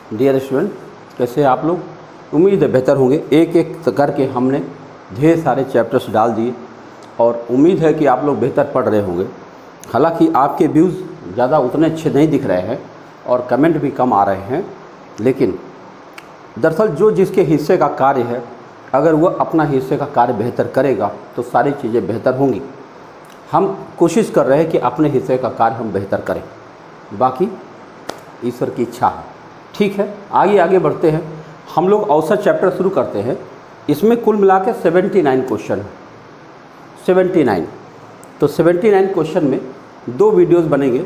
Dear student, कैसे हैं आप लोग? उम्मीद है बेहतर होंगे। एक एक करके हमने ढेर सारे चैप्टर्स डाल दिए और उम्मीद है कि आप लोग बेहतर पढ़ रहे होंगे। हालांकि आपके व्यूज़ ज़्यादा उतने अच्छे नहीं दिख रहे हैं और कमेंट भी कम आ रहे हैं, लेकिन दरअसल जो जिसके हिस्से का कार्य है, अगर वह अपना हिस्से का कार्य बेहतर करेगा तो सारी चीज़ें बेहतर होंगी। हम कोशिश कर रहे हैं कि अपने हिस्से का कार्य हम बेहतर करें, बाकी ईश्वर की इच्छा है। ठीक है, आगे बढ़ते हैं। हम लोग औसत चैप्टर शुरू करते हैं। इसमें कुल मिला के 79 क्वेश्चन है। 79 तो 79 क्वेश्चन में दो वीडियोस बनेंगे,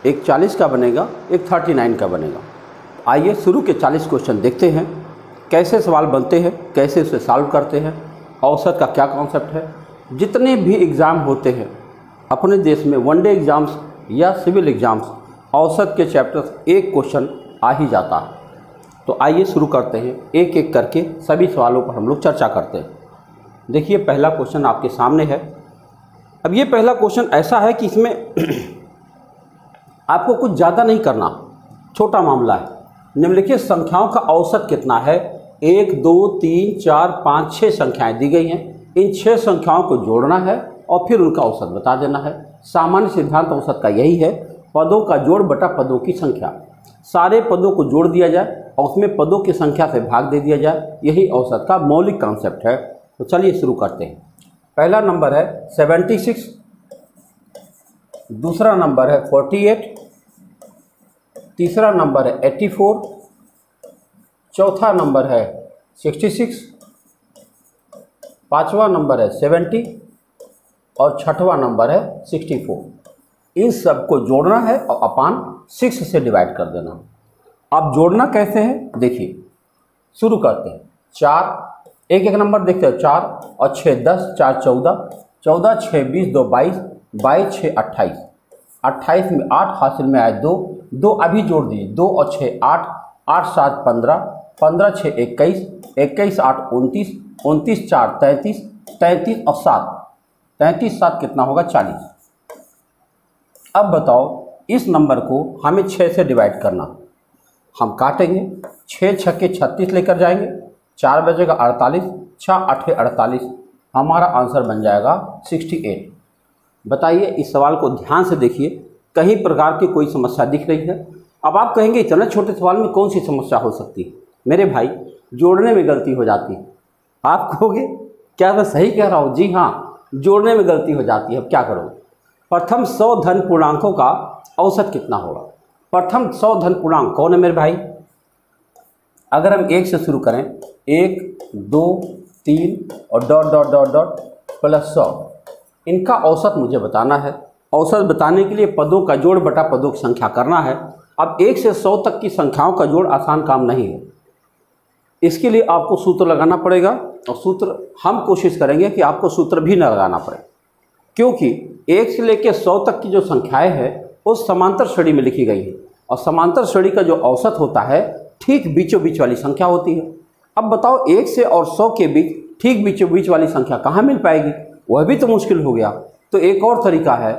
एक 40 का बनेगा, एक 39 का बनेगा। आइए शुरू के 40 क्वेश्चन देखते हैं, कैसे सवाल बनते हैं, कैसे उसे सॉल्व करते हैं, औसत का क्या कॉन्सेप्ट है। जितने भी एग्ज़ाम होते हैं अपने देश में, वनडे एग्ज़ाम्स या सिविल एग्ज़ाम्स, औसत के चैप्टर्स एक क्वेश्चन आ ही जाता है। तो आइए शुरू करते हैं, एक एक करके सभी सवालों पर हम लोग चर्चा करते हैं। देखिए पहला क्वेश्चन आपके सामने है। अब ये पहला क्वेश्चन ऐसा है कि इसमें आपको कुछ ज़्यादा नहीं करना, छोटा मामला है। निम्नलिखित संख्याओं का औसत कितना है? 1 2 3 4 5 6 संख्याएं दी गई हैं। इन 6 संख्याओं को जोड़ना है और फिर उनका औसत बता देना है। सामान्य सिद्धांत औसत का यही है, पदों का जोड़ बटा पदों की संख्या। सारे पदों को जोड़ दिया जाए और उसमें पदों की संख्या से भाग दे दिया जाए, यही औसत का मौलिक कॉन्सेप्ट है। तो चलिए शुरू करते हैं। पहला नंबर है 76, दूसरा नंबर है 48, तीसरा नंबर है 84, चौथा नंबर है 66, पांचवा नंबर है 70 और छठवां नंबर है 64। इन सब को जोड़ना है और अपान 6 से डिवाइड कर देना। अब जोड़ना कैसे है देखिए, शुरू करते हैं। 4, एक एक नंबर देखते हैं। 4 और 6 10, 4 14, 14 6 20, 2 22, 22 6 28, 28 में 8 हासिल में आए 2, 2 अभी जोड़ दीजिए। 2 और 6 8, 8 7 15, 15 6 21, 21 8 29, 29 4 33, 33 और 7, 33 7 कितना होगा? 40। अब बताओ इस नंबर को हमें 6 से डिवाइड करना। हम काटेंगे, 6 छक्के 36 लेकर जाएंगे, 4 बजेगा 48, 6 8 48, हमारा आंसर बन जाएगा 68। बताइए इस सवाल को ध्यान से देखिए, कहीं प्रकार की कोई समस्या दिख रही है? अब आप कहेंगे इतने छोटे सवाल में कौन सी समस्या हो सकती है? मेरे भाई, जोड़ने में गलती हो जाती है। आप कहोगे क्या मैं सही कह रहा हूँ? जी हाँ, जोड़ने में गलती हो जाती है। अब क्या करोगे? प्रथम 100 धन पूर्णांकों का औसत कितना होगा? प्रथम 100 धन पूर्णांक कौन है मेरे भाई? अगर हम 1 से शुरू करें, 1 2 3 और dot dot dot dot plus 100, इनका औसत मुझे बताना है। औसत बताने के लिए पदों का जोड़ बटा पदों की संख्या करना है। अब 1 से 100 तक की संख्याओं का जोड़ आसान काम नहीं है। इसके लिए आपको सूत्र लगाना पड़ेगा और सूत्र हम कोशिश करेंगे कि आपको सूत्र भी न लगाना पड़े, क्योंकि 1 से लेकर 100 तक की जो संख्याएं हैं वो समांतर श्रेणी में लिखी गई है और समांतर श्रेणी का जो औसत होता है ठीक बीचों बीच वाली संख्या होती है। अब बताओ 1 से और 100 के बीच ठीक बीचों बीच वाली संख्या कहाँ मिल पाएगी? वह भी तो मुश्किल हो गया। तो एक और तरीका है,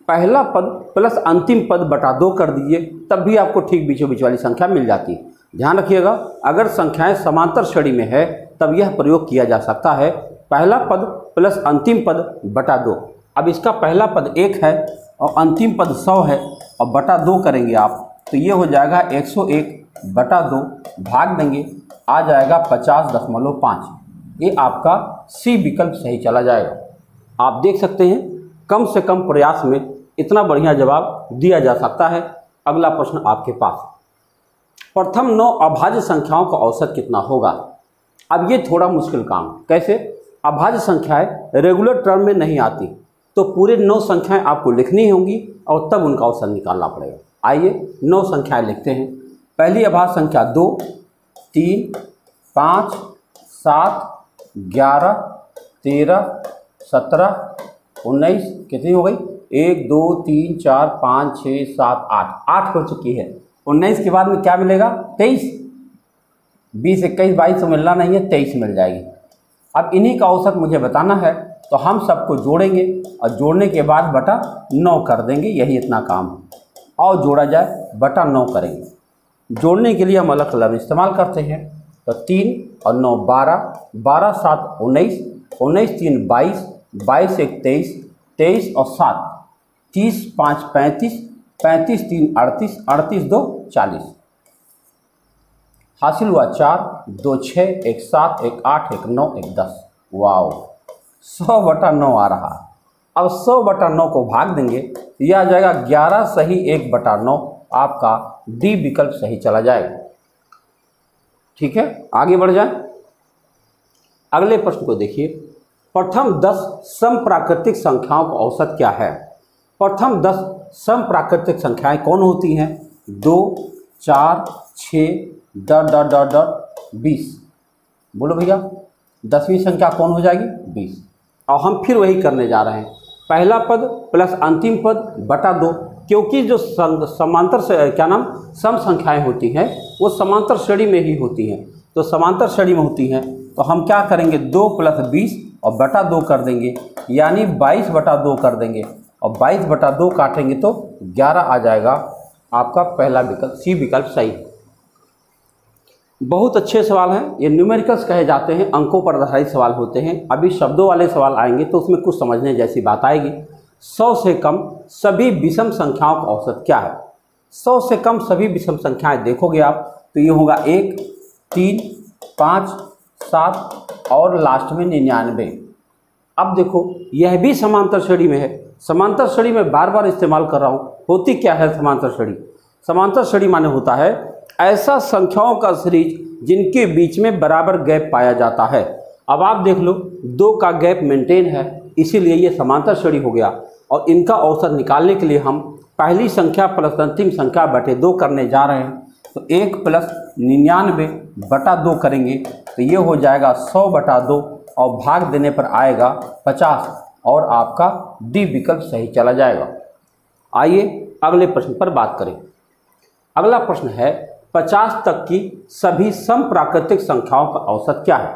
पहला पद प्लस अंतिम पद बटा 2 कर दीजिए, तब भी आपको ठीक बीचों बीच वाली संख्या मिल जाती है। ध्यान रखिएगा, अगर संख्याएं समांतर श्रेणी में है तब यह प्रयोग किया जा सकता है, पहला पद प्लस अंतिम पद बटा 2। अब इसका पहला पद 1 है और अंतिम पद 100 है और बटा 2 करेंगे आप, तो ये हो जाएगा 101 बटा 2, भाग देंगे, आ जाएगा 50.5। ये आपका सी विकल्प सही चला जाएगा। आप देख सकते हैं कम से कम प्रयास में इतना बढ़िया जवाब दिया जा सकता है। अगला प्रश्न आपके पास, प्रथम 9 अभाज्य संख्याओं का औसत कितना होगा? अब ये थोड़ा मुश्किल काम। कैसे? अभाज्य संख्याएं रेगुलर टर्म में नहीं आती, तो पूरे 9 संख्याएं आपको लिखनी होंगी और तब उनका औसत निकालना पड़ेगा। आइए 9 संख्याएं लिखते हैं। पहली अभाज्य संख्या 2 3 5 7 11 13 17 19, कितनी हो गई? 1 2 3 4 5 6 7 8, 8 हो चुकी है। 19 के बाद में क्या मिलेगा? 23। 20 21 22 तो मिलना नहीं है, 23 मिल जाएगी। अब इन्हीं का औसत मुझे बताना है, तो हम सबको जोड़ेंगे और जोड़ने के बाद बटा 9 कर देंगे, यही इतना काम है। और जोड़ा जाए बटा 9 करेंगे। जोड़ने के लिए हम अलग कलम इस्तेमाल करते हैं। तो 3 और 9 12, 12 7 19, 19 3 22, 22 1 23, 23 और 7 30, 5 35, 35 3 38, 38 2 40। हासिल हुआ 4, 2 6, 1 7, 1 8, 1 9, 1 10। वाओ, 100/9 आ रहा। अब 100/9 को भाग देंगे, यह आ जाएगा 11 सही 1/9। आपका डी विकल्प सही चला जाएगा। ठीक है, आगे बढ़ जाए। अगले प्रश्न को देखिए। प्रथम 10 समप्राकृतिक संख्याओं का औसत क्या है? प्रथम 10 समप्राकृतिक संख्याएं कौन होती हैं? 2 4 6 ... 20। बोलो भैया, 10वीं संख्या कौन हो जाएगी? 20। और हम फिर वही करने जा रहे हैं, पहला पद प्लस अंतिम पद बटा 2, क्योंकि जो समांतर से सम संख्याएं होती हैं वो समांतर श्रेणी में ही होती हैं। तो समांतर श्रेणी में होती हैं तो हम क्या करेंगे, 2 + 20 और बटा 2 कर देंगे, यानी 22/2 कर देंगे। और 22/2 काटेंगे तो 11 आ जाएगा। आपका पहला विकल्प सी विकल्प सही है। बहुत अच्छे सवाल हैं, ये न्यूमेरिकल्स कहे जाते हैं, अंकों पर आधारित सवाल होते हैं। अभी शब्दों वाले सवाल आएंगे तो उसमें कुछ समझने जैसी बात आएगी। 100 से कम सभी विषम संख्याओं का औसत क्या है? 100 से कम सभी विषम संख्याएं देखोगे आप तो ये होगा 1 3 5 7 और लास्ट में 99। अब देखो यह भी समांतर श्रेणी में है। समांतर श्रेणी में बार बार इस्तेमाल कर रहा हूँ। होती क्या है समांतर श्रेणी? समांतर श्रेणी माने होता है ऐसा संख्याओं का सीरीज जिनके बीच में बराबर गैप पाया जाता है। अब आप देख लो 2 का गैप मेंटेन है, इसीलिए ये समांतर श्रेणी हो गया। और इनका औसत निकालने के लिए हम पहली संख्या प्लस अंतिम संख्या बटे 2 करने जा रहे हैं। तो 1 + 99/2 करेंगे तो ये हो जाएगा 100/2 और भाग देने पर आएगा 50 और आपका डी विकल्प सही चला जाएगा। आइए अगले प्रश्न पर बात करें। अगला प्रश्न है 50 तक की सभी समप्राकृतिक संख्याओं का औसत क्या है?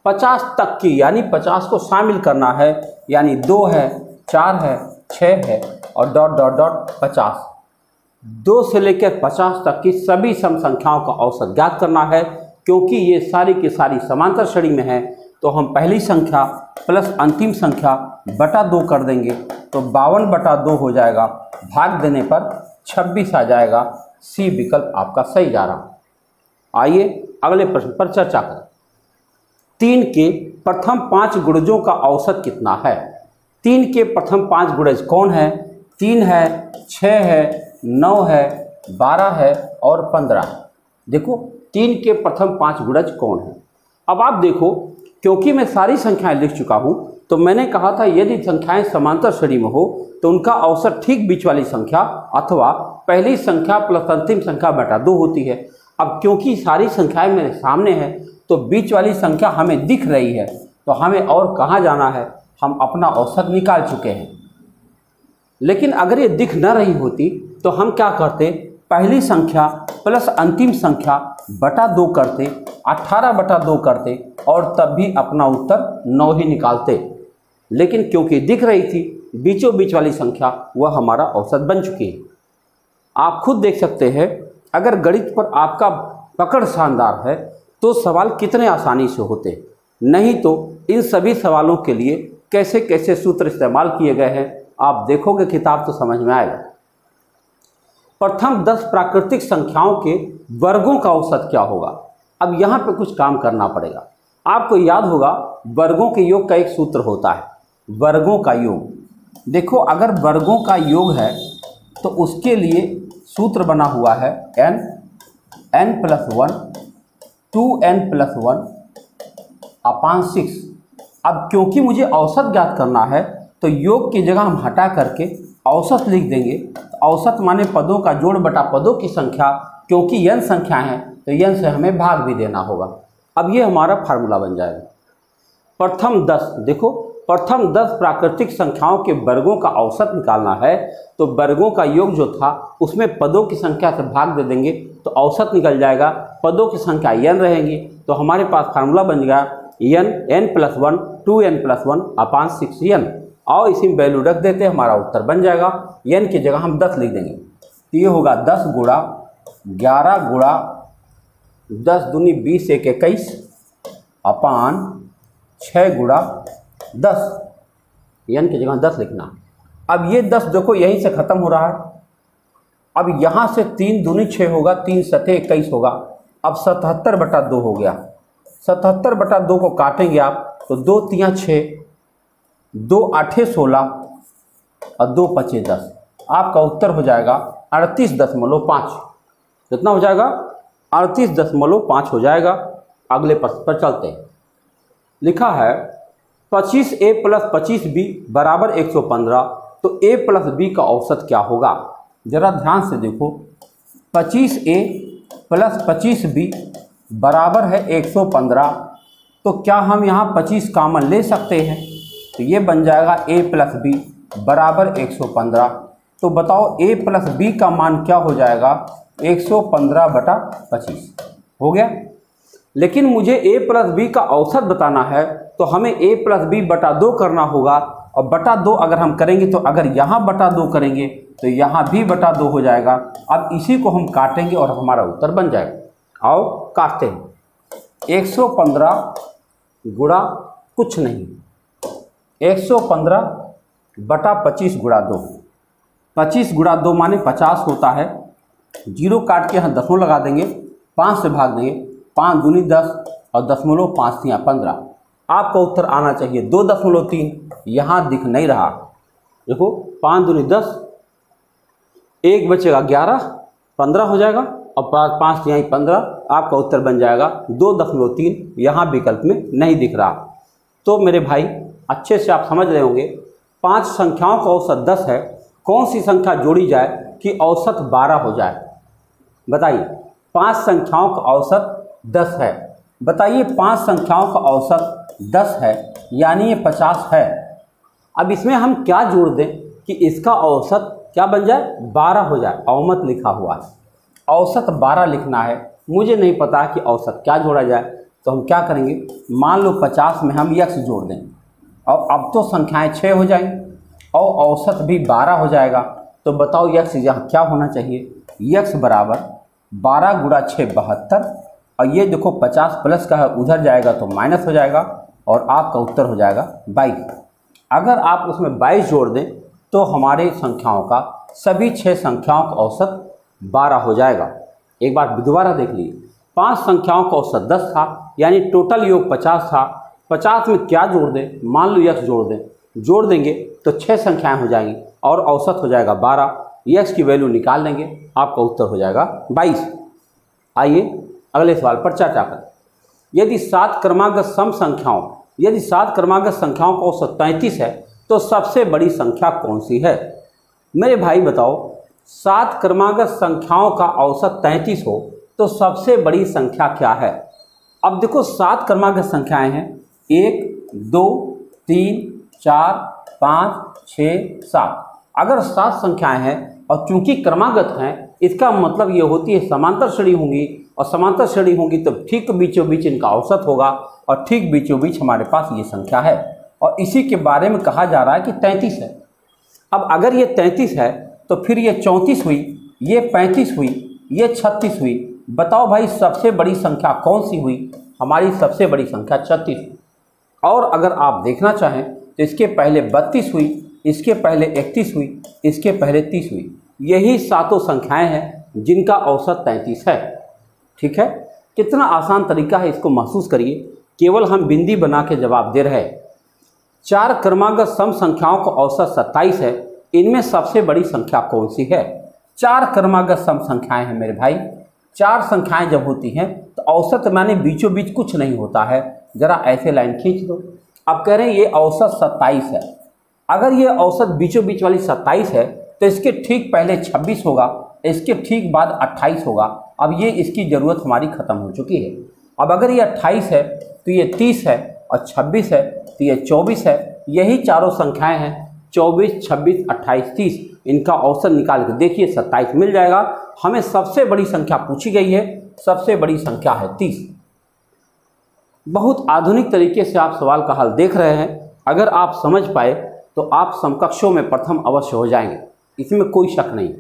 50 तक की यानी 50 को शामिल करना है, यानी 2 है 4 है 6 है और ... 50। 2 से लेकर 50 तक की सभी सम संख्याओं का औसत ज्ञात करना है। क्योंकि ये सारी की सारी समांतर श्रेणी में है तो हम पहली संख्या प्लस अंतिम संख्या बटा 2 कर देंगे तो 52/2 हो जाएगा। भाग देने पर 26 आ जाएगा। सी विकल्प आपका सही जा रहा। आइए अगले प्रश्न पर चर्चा करें। 3 के प्रथम 5 गुणजों का औसत कितना है? 3 के प्रथम 5 गुणज कौन है? 3 है 6 है 9 है 12 है और 15 है। देखो 3 के प्रथम 5 गुणज कौन है? अब आप देखो, क्योंकि मैं सारी संख्याएं लिख चुका हूं तो मैंने कहा था यदि संख्याएं समांतर श्रेणी में हो तो उनका औसत ठीक बीच वाली संख्या अथवा पहली संख्या प्लस अंतिम संख्या बटा 2 होती है। अब क्योंकि सारी संख्याएं मेरे सामने हैं तो बीच वाली संख्या हमें दिख रही है तो हमें और कहाँ जाना है, हम अपना औसत निकाल चुके हैं। लेकिन अगर ये दिख न रही होती तो हम क्या करते, पहली संख्या प्लस अंतिम संख्या बटा 2 करते, 18/2 करते और तब भी अपना उत्तर 9 ही निकालते। लेकिन क्योंकि दिख रही थी बीचों बीच वाली संख्या, वह हमारा औसत बन चुकी है। आप खुद देख सकते हैं, अगर गणित पर आपका पकड़ शानदार है तो सवाल कितने आसानी से होते, नहीं तो इन सभी सवालों के लिए कैसे कैसे सूत्र इस्तेमाल किए गए हैं आप देखोगे किताब तो समझ में आएगा। प्रथम 10 प्राकृतिक संख्याओं के वर्गों का औसत क्या होगा? अब यहाँ पे कुछ काम करना पड़ेगा। आपको याद होगा वर्गों के योग का एक सूत्र होता है, वर्गों का योग। देखो अगर वर्गों का योग है तो उसके लिए सूत्र बना हुआ है n+1 2n+1 अपान 6। अब क्योंकि मुझे औसत ज्ञात करना है तो योग की जगह हम हटा करके औसत लिख देंगे। औसत माने पदों का जोड़ बटा पदों की संख्या, क्योंकि n संख्या है तो n से हमें भाग भी देना होगा। अब ये हमारा फार्मूला बन जाएगा। प्रथम 10, देखो प्रथम 10 प्राकृतिक संख्याओं के वर्गों का औसत निकालना है तो वर्गों का योग जो था उसमें पदों की संख्या से भाग दे देंगे तो औसत निकल जाएगा। पदों की संख्या n रहेंगी तो हमारे पास फार्मूला बन गया n+1 2n+1 अपान 6n। और इसी में वैल्यू रख देते, हमारा उत्तर बन जाएगा। n की जगह हम 10 लिख देंगे तो ये होगा 10 गुणा 11 गुणा 10 दूनी 20 एक 21 अपान 6 गुणा 10, n की जगह 10 लिखना। अब ये 10 देखो यहीं से ख़त्म हो रहा है। अब यहाँ से 3 दूनी 6 होगा, 3 सते 21 होगा। अब 77/2 हो गया। 77/2 को काटेंगे आप तो 2 तियाँ 6, 2 आठे 16 और 2 पचे 10। आपका उत्तर हो जाएगा 38.5। कितना हो जाएगा? 38.5 हो जाएगा। अगले प्रश्न पर चलते हैं। लिखा है 25a + 25b बराबर 115, तो a + b का औसत क्या होगा? जरा ध्यान से देखो, 25a + 25b बराबर है 115, तो क्या हम यहाँ 25 कामन ले सकते हैं? तो ये बन जाएगा a + b बराबर 115। तो बताओ a + b का मान क्या हो जाएगा? 115/25 हो गया। लेकिन मुझे a + b का औसत बताना है तो हमें a + b/2 करना होगा, और /2 अगर हम करेंगे तो अगर यहाँ /2 करेंगे तो यहाँ भी /2 हो जाएगा। अब इसी को हम काटेंगे और हमारा उत्तर बन जाएगा। आओ काटते हैं। 115 गुणा कुछ नहीं, 115/25 गुणा 2। 25 गुणा 2 माने 50 होता है। जीरो काट के यहाँ दसों लगा देंगे, 5 से भाग देंगे, 5 दूनी 10 और 0.5 तियाँ 15। आपका उत्तर आना चाहिए 2.3। यहाँ दिख नहीं रहा। देखो 5 दूनी 10, 1 बचेगा 11, 15 हो जाएगा और 5 तिहाई 15। आपका उत्तर बन जाएगा 2.3। यहाँ विकल्प में नहीं दिख रहा। तो मेरे भाई अच्छे से आप समझ रहे होंगे, 5 संख्याओं का औसत 10 है। कौन सी संख्या जोड़ी जाए कि औसत 12 हो जाए? बताइए। 5 संख्याओं का औसत 10 है। बताइए 5 संख्याओं का औसत 10 है यानी ये 50 है। अब इसमें हम क्या जोड़ दें कि इसका औसत क्या बन जाए? 12 हो जाए। औमत लिखा हुआ है, औसत 12 लिखना है। मुझे नहीं पता कि औसत क्या जोड़ा जाए, तो हम क्या करेंगे, मान लो 50 में हम x जोड़ दें और अब तो संख्याएं 6 हो जाएंगी और औसत भी 12 हो जाएगा। तो बताओ x यहाँ क्या होना चाहिए? x बराबर 12 गुणा 6 72, और ये देखो 50 प्लस का है, उधर जाएगा तो माइनस हो जाएगा और आपका उत्तर हो जाएगा 22। अगर आप उसमें 22 जोड़ दें तो हमारे संख्याओं का, सभी 6 संख्याओं का औसत 12 हो जाएगा। एक बार दोबारा देख लीजिए। 5 संख्याओं का औसत 10 था यानी टोटल योग 50 था। 50 में क्या जोड़ दें? मान लो x जोड़ दें। जोड़ देंगे तो 6 संख्याएं हो जाएंगी और औसत हो जाएगा 12। x की वैल्यू निकाल लेंगे, आपका उत्तर हो जाएगा 22। आइए अगले सवाल पर चर्चा करें। यदि 7 क्रमागत सम संख्याओं का औसत 33 है तो सबसे बड़ी संख्या कौन सी है? मेरे भाई बताओ, 7 क्रमागत संख्याओं का औसत 33 हो तो सबसे बड़ी संख्या क्या है? अब देखो 7 क्रमागत संख्याएं हैं, 1 2 3 4 5 6 7। अगर 7 संख्याएं हैं और चूंकि क्रमागत हैं, इसका मतलब ये होती है समांतर श्रेणी होंगी, और समांतर श्रेणी होंगी तो ठीक बीचों बीच इनका औसत होगा, और ठीक बीचों बीच हमारे पास ये संख्या है और इसी के बारे में कहा जा रहा है कि 33 है। अब अगर ये 33 है तो फिर ये 34 हुई, ये 35 हुई, ये 36 हुई। बताओ भाई सबसे बड़ी संख्या कौन सी हुई? हमारी सबसे बड़ी संख्या 36। और अगर आप देखना चाहें तो इसके पहले 32 हुई, इसके पहले 31 हुई, इसके पहले 30 हुई। यही 7 संख्याएं हैं जिनका औसत 33 है। ठीक है, कितना आसान तरीका है, इसको महसूस करिए। केवल हम बिंदी बना के जवाब दे रहे हैं। 4 क्रमागत सम संख्याओं का औसत 27 है। इनमें सबसे बड़ी संख्या कौन सी है? 4 क्रमागत सम संख्याएं हैं मेरे भाई। 4 संख्याएं जब होती हैं तो औसत माने बीचों बीच कुछ नहीं होता है। जरा ऐसे लाइन खींच दो। अब कह रहे हैं ये औसत 27 है। अगर ये औसत बीचों बीच वाली 27 है तो इसके ठीक पहले 26 होगा, इसके ठीक बाद 28 होगा। अब ये इसकी ज़रूरत हमारी ख़त्म हो चुकी है। अब अगर ये 28 है तो ये 30 है, और 26 है तो ये 24 है। यही चारों संख्याएं हैं, 24 26 28 30। इनका औसत निकाल के देखिए 27 मिल जाएगा। हमें सबसे बड़ी संख्या पूछी गई है, सबसे बड़ी संख्या है 30। बहुत आधुनिक तरीके से आप सवाल का हल देख रहे हैं। अगर आप समझ पाए तो आप समकक्षों में प्रथम अवश्य हो जाएंगे, इसमें कोई शक नहीं।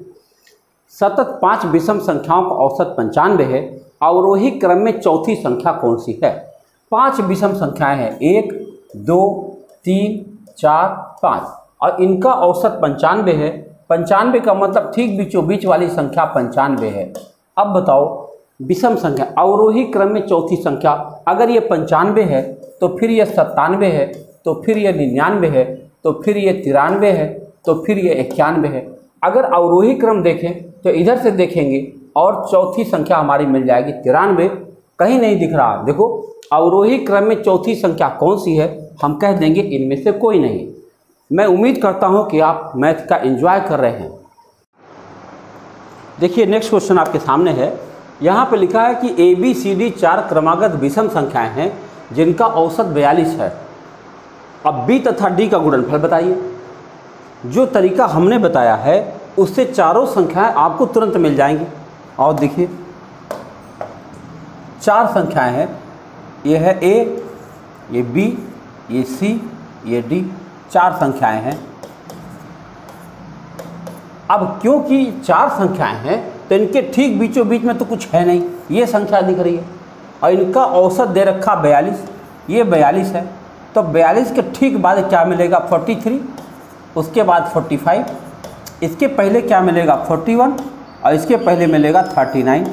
सतत 5 विषम संख्याओं का औसत 95 है। अवरोही क्रम में चौथी संख्या कौन सी है? 5 विषम संख्याएं हैं, 1, 2, 3, 4, 5 और इनका औसत 95 है। 95 का मतलब ठीक बीचों बीच वाली संख्या 95 है। अब बताओ विषम संख्या अवरोही क्रम में चौथी संख्या, अगर ये 95 है तो फिर ये 97 है, तो फिर ये 99 है, तो फिर ये 93 है, तो फिर ये 91 है। अगर अवरोही क्रम देखें तो इधर से देखेंगे और चौथी संख्या हमारी मिल जाएगी 93। कहीं नहीं दिख रहा, देखो अवरोही क्रम में चौथी संख्या कौन सी है? हम कह देंगे इनमें से कोई नहीं। मैं उम्मीद करता हूं कि आप मैथ का एंजॉय कर रहे हैं। देखिए नेक्स्ट क्वेश्चन आपके सामने है। यहाँ पे लिखा है कि ABCD 4 क्रमागत विषम संख्याएं हैं जिनका औसत 42 है। अब B तथा D का गुणनफल बताइए। जो तरीका हमने बताया है उससे चारों संख्याएं आपको तुरंत मिल जाएंगी। और देखिए 4 संख्याएं हैं, ये है A, ये B, ये C, ये D, 4 संख्याएं हैं। अब क्योंकि 4 संख्याएं हैं तो इनके ठीक बीचों बीच में तो कुछ है नहीं, ये संख्या दिख रही है और इनका औसत दे रखा 42, ये 42 है। तो 42 के ठीक बाद क्या मिलेगा? 43, उसके बाद 45, इसके पहले क्या मिलेगा? 41 और इसके पहले मिलेगा 39।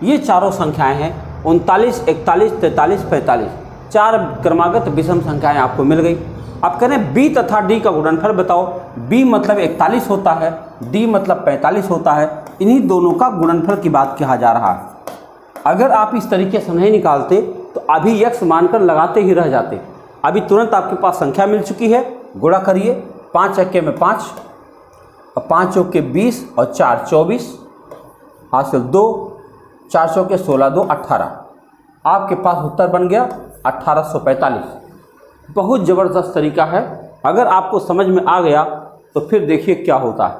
ये चारों संख्याएं हैं 39, 41, 43, 45, 4 क्रमागत विषम संख्याएं आपको मिल गई। अब कह रहे हैं B तथा D का गुणनफल बताओ। B मतलब 41 होता है, D मतलब 45 होता है। इन्हीं दोनों का गुणनफल की बात कहा जा रहा है। अगर आप इस तरीके से नहीं निकालते तो अभी x मानकर लगाते ही रह जाते। अभी तुरंत आपके पास संख्या मिल चुकी है, गुणा करिए। 5 एक्के में 5 और 5 चौके 20 और 4 24, हासिल 2, 4 चौके 16, 2 18। आपके पास उत्तर बन गया 1845। बहुत ज़बरदस्त तरीका है। अगर आपको समझ में आ गया तो फिर देखिए क्या होता है।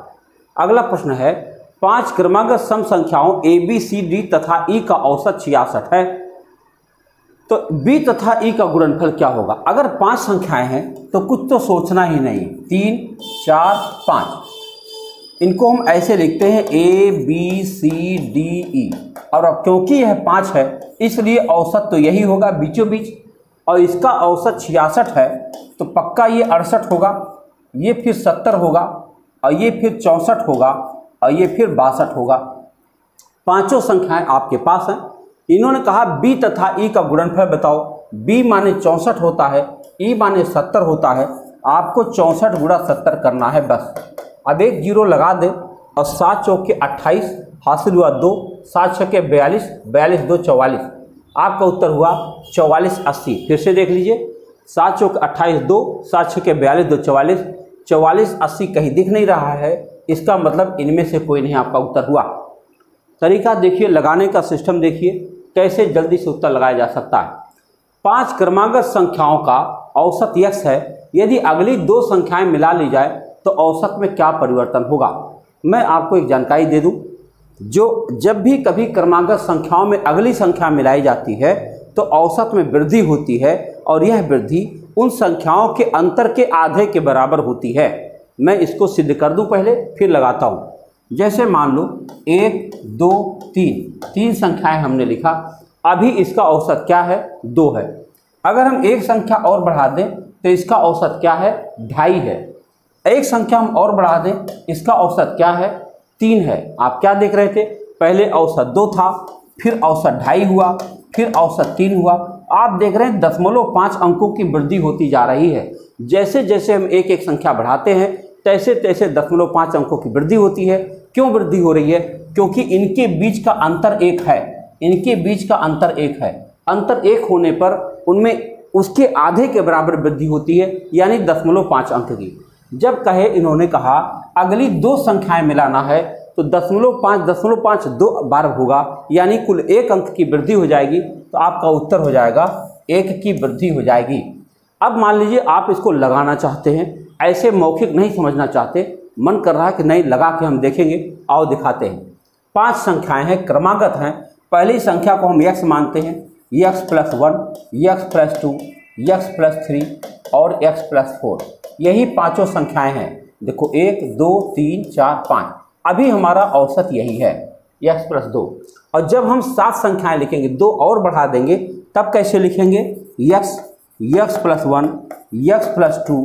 अगला प्रश्न है 5 क्रमागत सम संख्याओं ABCD तथा E का औसत 66 है। तो B तथा E का गुणनफल क्या होगा? अगर 5 संख्याएं हैं तो कुछ तो सोचना ही नहीं, 3, 4, 5। इनको हम ऐसे लिखते हैं ABCDE। और अब क्योंकि यह 5 है इसलिए औसत तो यही होगा बीचों बीच, और इसका औसत 66 है तो पक्का ये 68 होगा, ये फिर 70 होगा और ये फिर 64 होगा और ये फिर 62 होगा। पांचों संख्याएं आपके पास हैं। इन्होंने कहा B तथा E का गुणनफल बताओ। B माने 64 होता है, E माने 70 होता है। आपको 64 गुणा 70 करना है बस। अब एक जीरो लगा दे और 7 चौके 28, हासिल हुआ 2, 7 छक्के 42, 42 2 44। आपका उत्तर हुआ 4480। फिर से देख लीजिए, 7 चौके 28 2, 7 छक्के 42 2 44, 4480 कहीं दिख नहीं रहा है। इसका मतलब इनमें से कोई नहीं आपका उत्तर हुआ। तरीका देखिए, लगाने का सिस्टम देखिए कैसे जल्दी से उत्तर लगाया जा सकता है। 5 क्रमागत संख्याओं का औसत x है। यदि अगली 2 संख्याएं मिला ली जाए तो औसत में क्या परिवर्तन होगा? मैं आपको एक जानकारी दे दूं, जब भी कभी क्रमागत संख्याओं में अगली संख्या मिलाई जाती है तो औसत में वृद्धि होती है और यह वृद्धि उन संख्याओं के अंतर के आधे के बराबर होती है। मैं इसको सिद्ध कर दूं पहले, फिर लगाता हूं। जैसे मान लो 1 2 3 संख्याएं हमने लिखा। अभी इसका औसत क्या है? 2 है। अगर हम एक संख्या और बढ़ा दें तो इसका औसत क्या है? 2.5 है। एक संख्या हम और बढ़ा दें, इसका औसत क्या है? 3 है। आप क्या देख रहे थे? पहले औसत 2 था, फिर औसत 2.5 हुआ, फिर औसत 3 हुआ। आप देख रहे हैं 0.5 अंकों की वृद्धि होती जा रही है। जैसे जैसे हम एक एक संख्या बढ़ाते हैं तैसे तैसे 0.5 अंकों की वृद्धि होती है। क्यों वृद्धि हो रही है? क्योंकि इनके बीच का अंतर 1 है। इनके बीच का अंतर 1 है। अंतर 1 होने पर उनमें उसके आधे के बराबर वृद्धि होती है, यानी 0.5 अंक की। जब कहे इन्होंने कहा अगली 2 संख्याएं मिलाना है तो 0.5 2 बार होगा, यानी कुल 1 अंक की वृद्धि हो जाएगी। तो आपका उत्तर हो जाएगा 1 की वृद्धि हो जाएगी। अब मान लीजिए आप इसको लगाना चाहते हैं, ऐसे मौखिक नहीं समझना चाहते, मन कर रहा है कि नहीं लगा के हम देखेंगे। आओ दिखाते हैं। 5 संख्याएं हैं, क्रमागत हैं। पहली संख्या को हम x मानते हैं, x+1, x+2, x+3 और x+4। यही 5 संख्याएं हैं। देखो 1 2 3 4 5। अभी हमारा औसत यही है x प्लस 2। और जब हम 7 संख्याएं लिखेंगे, 2 और बढ़ा देंगे, तब कैसे लिखेंगे? x plus 1, x plus 2,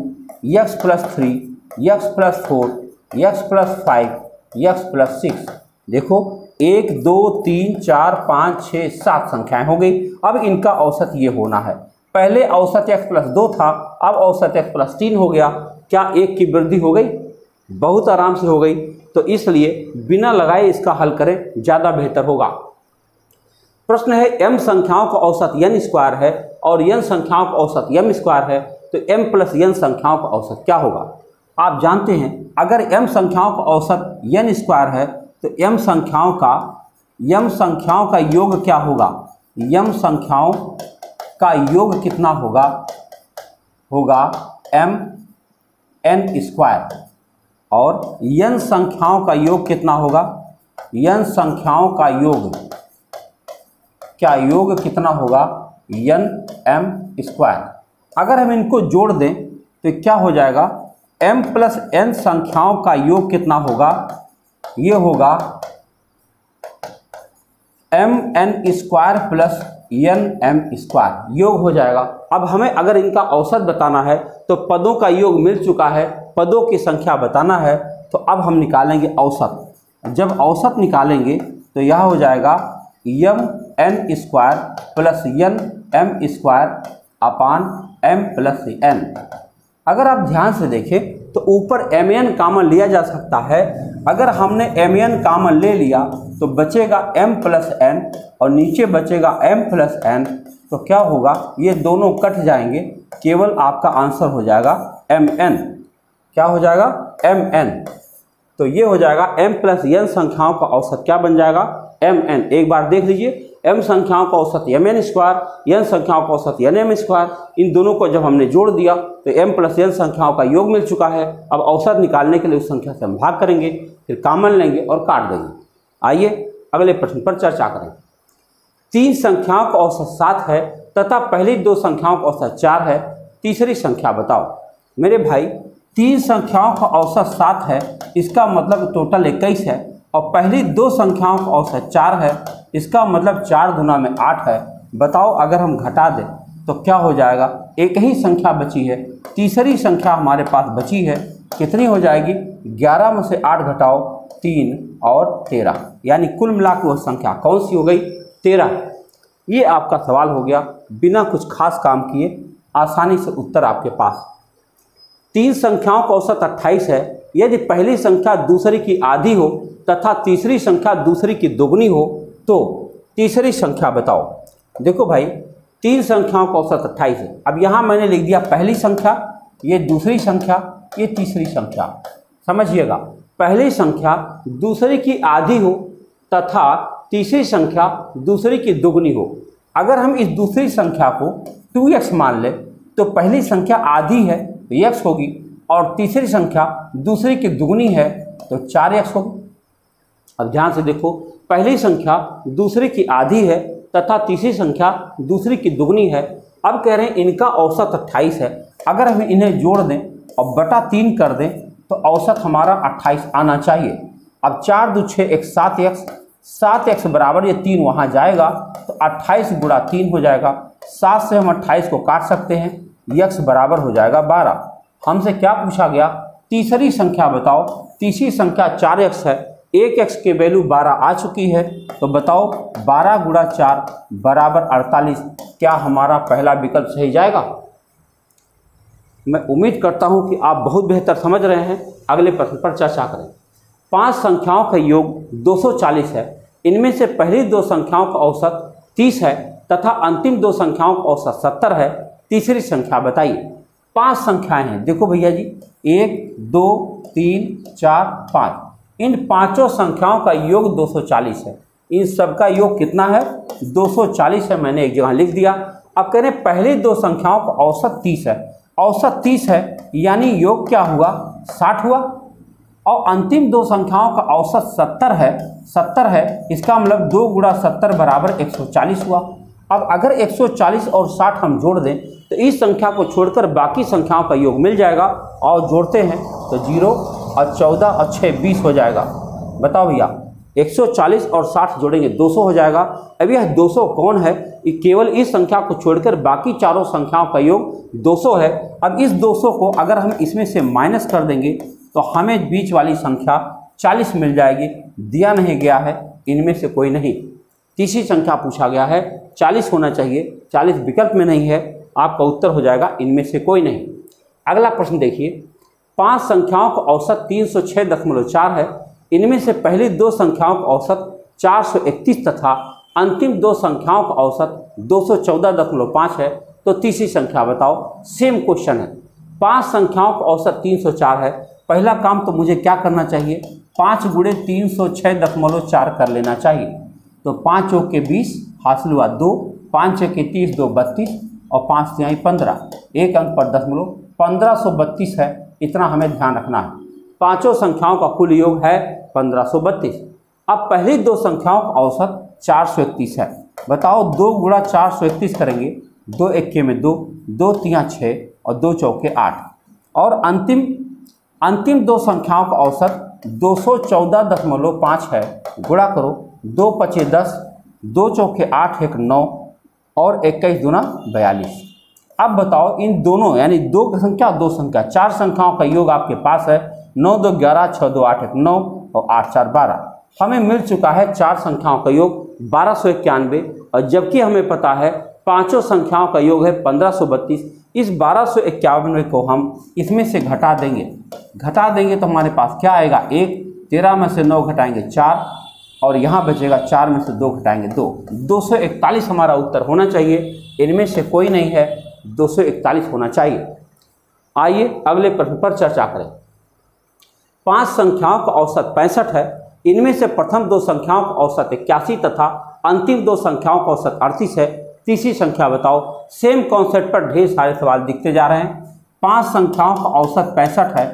x plus 3, x plus 4, x plus 5, x plus 6। देखो 1 2 3 4 5 6 7 संख्याएं हो गई। अब इनका औसत ये होना है। पहले औसत x प्लस 2 था, अब औसत x प्लस 3 हो गया। क्या 1 की वृद्धि हो गई? बहुत आराम से हो गई। तो इसलिए बिना लगाए इसका हल करें, ज़्यादा बेहतर होगा। प्रश्न है m संख्याओं का औसत n स्क्वायर है और n संख्याओं का औसत m स्क्वायर है, तो m प्लस n संख्याओं का औसत क्या होगा? आप जानते हैं अगर m संख्याओं का औसत n स्क्वायर है तो m संख्याओं का योग क्या होगा? m संख्याओं का योग कितना होगा? होगा m n स्क्वायर। और n संख्याओं का योग कितना होगा? n संख्याओं का योग क्या योग कितना होगा? n m square. अगर हम इनको जोड़ दें तो क्या हो जाएगा? m प्लस n संख्याओं का योग कितना होगा? ये होगा m n square plus n m square, योग हो जाएगा। अब हमें अगर इनका औसत बताना है तो पदों का योग मिल चुका है, पदों की संख्या बताना है, तो अब हम निकालेंगे औसत। जब औसत निकालेंगे तो यह हो जाएगा m n square plus n m square upon m plus n। अगर आप ध्यान से देखें तो ऊपर mn कॉमन लिया जा सकता है। अगर हमने mn कॉमन ले लिया तो बचेगा m प्लस n और नीचे बचेगा m प्लस n। तो क्या होगा? ये दोनों कट जाएंगे, केवल आपका आंसर हो जाएगा mn। क्या हो जाएगा? mn। तो ये हो जाएगा m प्लस n संख्याओं का औसत क्या बन जाएगा? mn। एक बार देख लीजिए, m संख्याओं का औसत mn स्क्वायर, n संख्याओं का औसत nm स्क्वायर। इन दोनों को जब हमने जोड़ दिया तो m प्लस n संख्याओं का योग मिल चुका है। अब औसत निकालने के लिए उस संख्या से हम भाग करेंगे, फिर कॉमन लेंगे और काट देंगे। आइए अगले प्रश्न पर चर्चा करें। 3 संख्याओं का औसत 7 है तथा पहली 2 संख्याओं का औसत 4 है, तीसरी संख्या बताओ। मेरे भाई 3 संख्याओं का औसत 7 है, इसका मतलब टोटल 21 है, और पहली 2 संख्याओं का औसत 4 है, इसका मतलब 4 गुना में 8 है। बताओ अगर हम घटा दें तो क्या हो जाएगा? एक ही संख्या बची है, तीसरी संख्या हमारे पास बची है, कितनी हो जाएगी? 11 में से 8 घटाओ 3 और 13, यानी कुल मिलाकर वह संख्या कौन सी हो गई? 13। ये आपका सवाल हो गया, बिना कुछ खास काम किए आसानी से उत्तर आपके पास। 3 संख्याओं का औसत 28 है। यदि पहली संख्या दूसरी की आधी हो तथा तीसरी संख्या दूसरी की दोगुनी हो तो तीसरी संख्या बताओ। देखो भाई 3 संख्याओं का औसत 28 है। अब यहाँ मैंने लिख दिया पहली संख्या, ये दूसरी संख्या, ये तीसरी संख्या। समझिएगा, पहली संख्या दूसरी की आधी हो तथा तीसरी संख्या दूसरी की दोगुनी हो। अगर हम इस दूसरी संख्या को 2x मान लें तो पहली संख्या आधी है तो x होगी, और तीसरी संख्या दूसरी की दुगुनी है तो 4x होगी। अब ध्यान से देखो, पहली संख्या दूसरी की आधी है तथा तीसरी संख्या दूसरी की दुगुनी है। अब कह रहे हैं इनका औसत 28 है। अगर हम इन्हें जोड़ दें और बटा 3 कर दें तो औसत हमारा 28 आना चाहिए। अब 4 2 6 1 7x, 7x बराबर ये 3 वहाँ जाएगा तो 28 गुणा 3 हो जाएगा। 7 से हम 28 को काट सकते हैं, x बराबर हो जाएगा 12। हमसे क्या पूछा गया? तीसरी संख्या बताओ। तीसरी संख्या 4x है, 1x के वैल्यू 12 आ चुकी है, तो बताओ 12 गुणा 4 बराबर 48। क्या हमारा पहला विकल्प सही जाएगा? मैं उम्मीद करता हूं कि आप बहुत बेहतर समझ रहे हैं। अगले प्रश्न पर चर्चा करें। 5 संख्याओं का योग 240 है। इनमें से पहली 2 संख्याओं का औसत 30 है तथा अंतिम 2 संख्याओं का औसत 70 है। तीसरी संख्या बताइए। 5 संख्याएं हैं, देखो भैया जी, 1 2 3 4 5। इन पांचों संख्याओं का योग 240 है। इन सबका योग कितना है? 240 है। मैंने एक जगह लिख दिया। अब कह रहे हैं पहली 2 संख्याओं का औसत 30 है। औसत 30 है यानी योग क्या हुआ? 60 हुआ। और अंतिम 2 संख्याओं का औसत 70 है। इसका मतलब 2 गुणा 70 बराबर 140 हुआ। अब अगर 140 और 60 हम जोड़ दें तो इस संख्या को छोड़कर बाकी संख्याओं का योग मिल जाएगा। और जोड़ते हैं तो 0 और 14 और 6 20 हो जाएगा। बताओ भैया 140 और 60 जोड़ेंगे 200 हो जाएगा। अब यह 200 कौन है? ये केवल इस संख्या को छोड़कर बाकी चारों संख्याओं का योग 200 है। अब इस 200 को अगर हम इसमें से माइनस कर देंगे तो हमें बीच वाली संख्या 40 मिल जाएगी। दिया नहीं गया है इनमें से कोई नहीं। तीसरी संख्या पूछा गया है 40 होना चाहिए, 40 विकल्प में नहीं है, आपका उत्तर हो जाएगा इनमें से कोई नहीं। अगला प्रश्न देखिए, 5 संख्याओं का औसत 306.4 है। इनमें से पहली 2 संख्याओं का औसत 431 तथा अंतिम 2 संख्याओं का औसत 214.5 है। तो तीसरी संख्या बताओ। सेम क्वेश्चन है, 5 संख्याओं का औसत 304 है। पहला काम तो मुझे क्या करना चाहिए? 5 गुणे 306.4 कर लेना चाहिए। तो 5 चौक के 20 हासिल हुआ 2, 5 छः के 30, 2 32 और 5 तिहाई 15, एक अंक पर दशमलव 1532 है। इतना हमें ध्यान रखना है। पांचों संख्याओं का कुल योग है 1532। अब पहली 2 संख्याओं का औसत 431 है। बताओ 2 गुणा 431 करेंगे, 2 एक्के में 2, 2 तिया 6 और 2 चौके 8। और अंतिम 2 संख्याओं का औसत 214.5 है। गुणा करो, 2 पचे 10, 2 चौके 8 एक 9 और 21 दूना 42। अब बताओ इन दोनों यानी 2 संख्या 2 संख्या 4 संख्याओं का योग आपके पास है। 9 2 11, 6 2 8 एक 9 और 8 4 12। हमें मिल चुका है 4 संख्याओं का योग 1291 और जबकि हमें पता है पांचों संख्याओं का योग है 1532। इस 1291 को हम इसमें से घटा देंगे तो हमारे पास क्या आएगा? 1, 13 में से 9 घटाएंगे 4 और यहाँ बचेगा 4 में से 2 घटाएंगे 2। 241 हमारा उत्तर होना चाहिए। इनमें से कोई नहीं है, 241 होना चाहिए। आइए अगले प्रश्न पर चर्चा करें। 5 संख्याओं का औसत 65 है। इनमें से प्रथम 2 संख्याओं का औसत 81 तथा अंतिम 2 संख्याओं का औसत 38 है। तीसरी संख्या बताओ। सेम कॉन्सेप्ट पर ढेर सारे सवाल दिखते जा रहे हैं। 5 संख्याओं का औसत 65 है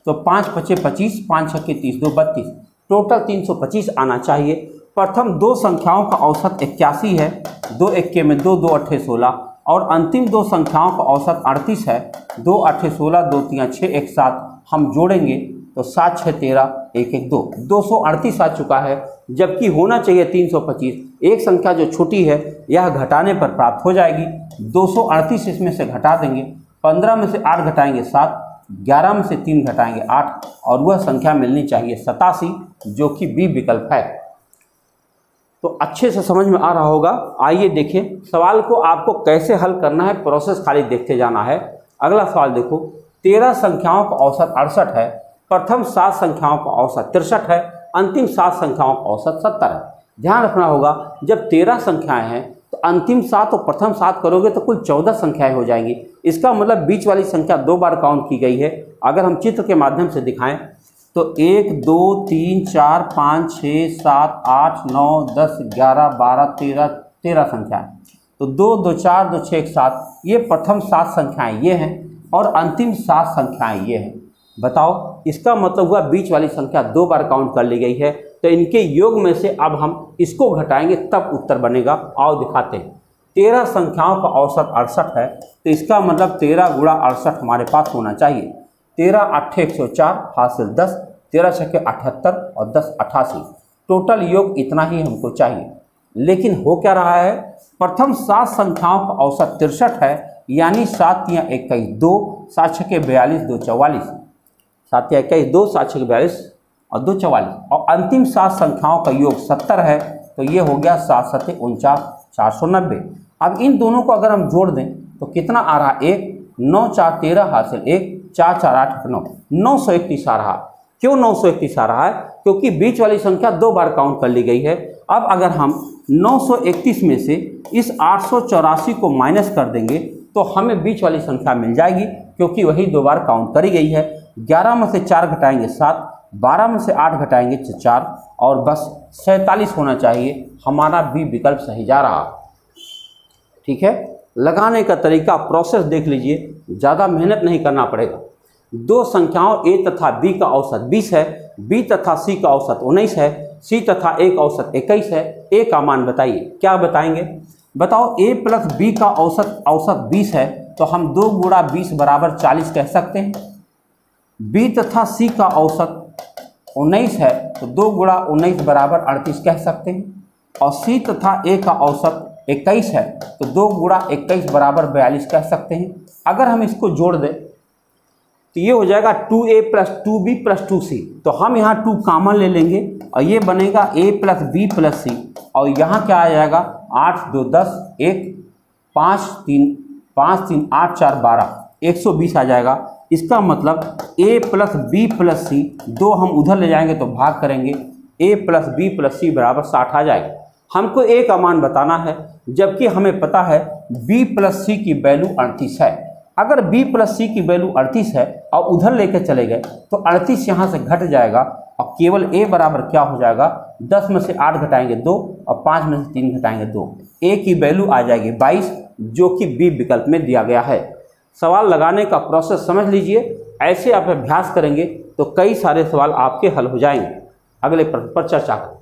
तो 5 पचे 25, 5 छक्के 30, 2 32, टोटल 325 आना चाहिए। प्रथम 2 संख्याओं का औसत 81 है, 2 एक्के में 2, 2 अट्ठे 16 और अंतिम 2 संख्याओं का औसत 38 है, 2 अट्ठे 16, 2 तिया 6 एक 7। हम जोड़ेंगे तो 7 6 13, 1 1 2, 238 आ चुका है। जबकि होना चाहिए 325। एक संख्या जो छोटी है यह घटाने पर प्राप्त हो जाएगी। 238 इसमें से घटा देंगे, 15 में से 8 घटाएंगे 7, 11 में से 3 घटाएंगे 8 और वह संख्या मिलनी चाहिए 87, जो कि बी विकल्प है। तो अच्छे से समझ में आ रहा होगा। आइए देखें सवाल को आपको कैसे हल करना है, प्रोसेस खाली देखते जाना है। अगला सवाल देखो, 13 संख्याओं का औसत 68 है। प्रथम 7 संख्याओं का औसत 63 है, अंतिम 7 संख्याओं का औसत 70 है। ध्यान रखना होगा जब 13 संख्याएं हैं तो अंतिम 7 और प्रथम 7 करोगे तो कुल 14 संख्याएं हो जाएंगी। इसका मतलब बीच वाली संख्या 2 बार काउंट की गई है। अगर हम चित्र के माध्यम से दिखाएं तो 1 2 3 4 5 6 7 8 9 10 11 12 13 संख्याएं। तो 2 2 4 2 6 7 ये प्रथम 7 संख्याएं ये हैं और अंतिम 7 संख्याएं ये हैं। बताओ इसका मतलब हुआ बीच वाली संख्या 2 बार काउंट कर ली गई है। तो इनके योग में से अब हम इसको घटाएंगे तब उत्तर बनेगा। आओ दिखाते हैं। 13 संख्याओं का औसत 68 है तो इसका मतलब 13 गुणा 68 हमारे पास होना चाहिए। 13 अट्ठे 104 हासिल 10, 13 छक्के 78 और 10 88। टोटल योग इतना ही हमको चाहिए। लेकिन हो क्या रहा है, प्रथम 7 संख्याओं का औसत 63 है, यानी 7 या 21 2, 7 छक्के 42, 2 44, 7 या 21 2, 7 छक्के 42 और 2 44 और अंतिम 7 संख्याओं का योग 70 है। तो ये हो गया 7 7 49 490। अब इन दोनों को अगर हम जोड़ दें तो कितना आ रहा? 1 9 4 13 हासिल 1 4 4 8 9 931 आ रहा। क्यों 931 आ रहा है? क्योंकि बीच वाली संख्या 2 बार काउंट कर ली गई है। अब अगर हम 931 में से इस 884 को माइनस कर देंगे तो हमें बीच वाली संख्या मिल जाएगी, क्योंकि वही 2 बार काउंट करी गई है। 11 में से 4 घटाएंगे 7, 12 में से 8 घटाएंगे 4 और बस 47 होना चाहिए। हमारा बी विकल्प सही जा रहा। ठीक है, लगाने का तरीका प्रोसेस देख लीजिए, ज़्यादा मेहनत नहीं करना पड़ेगा। 2 संख्याओं ए तथा बी का औसत 20 है, बी तथा सी का औसत 19 है, सी तथा ए का औसत 21 है। ए का मान बताइए। क्या बताएंगे? बताओ ए प्लस बी का औसत 20 है तो हम 2 गुणा 20 बराबर 40 कह सकते हैं। बी तथा सी का औसत 19 है तो 2 गुणा 19 बराबर 38 कह सकते हैं। और C तथा A का औसत 21 है तो 2 गुणा 21 बराबर 42 कह सकते हैं। अगर हम इसको जोड़ दें तो ये हो जाएगा 2A plus 2B plus 2C। तो हम यहाँ 2 कॉमन ले लेंगे और ये बनेगा A plus B plus C। और यहाँ क्या आ जाएगा 8 2 10 1 5 3 8 4 12 120 आ जाएगा। इसका मतलब A plus B plus C 2 हम उधर ले जाएंगे तो भाग करेंगे A plus B plus C बराबर 60 आ जाएगा। हमको A का मान बताना है जबकि हमें पता है B प्लस C की वैल्यू 38 है। अगर B प्लस C की वैल्यू 38 है और उधर लेकर चले गए तो 38 यहाँ से घट जाएगा और केवल A बराबर क्या हो जाएगा 10 में से 8 घटाएंगे 2 और 5 में से 3 घटाएंगे 2। A की वैल्यू आ जाएगी 22 जो कि B विकल्प में दिया गया है। सवाल लगाने का प्रोसेस समझ लीजिए। ऐसे आप अभ्यास करेंगे तो कई सारे सवाल आपके हल हो जाएंगे। अगले प्रश्न पर चर्चा करें।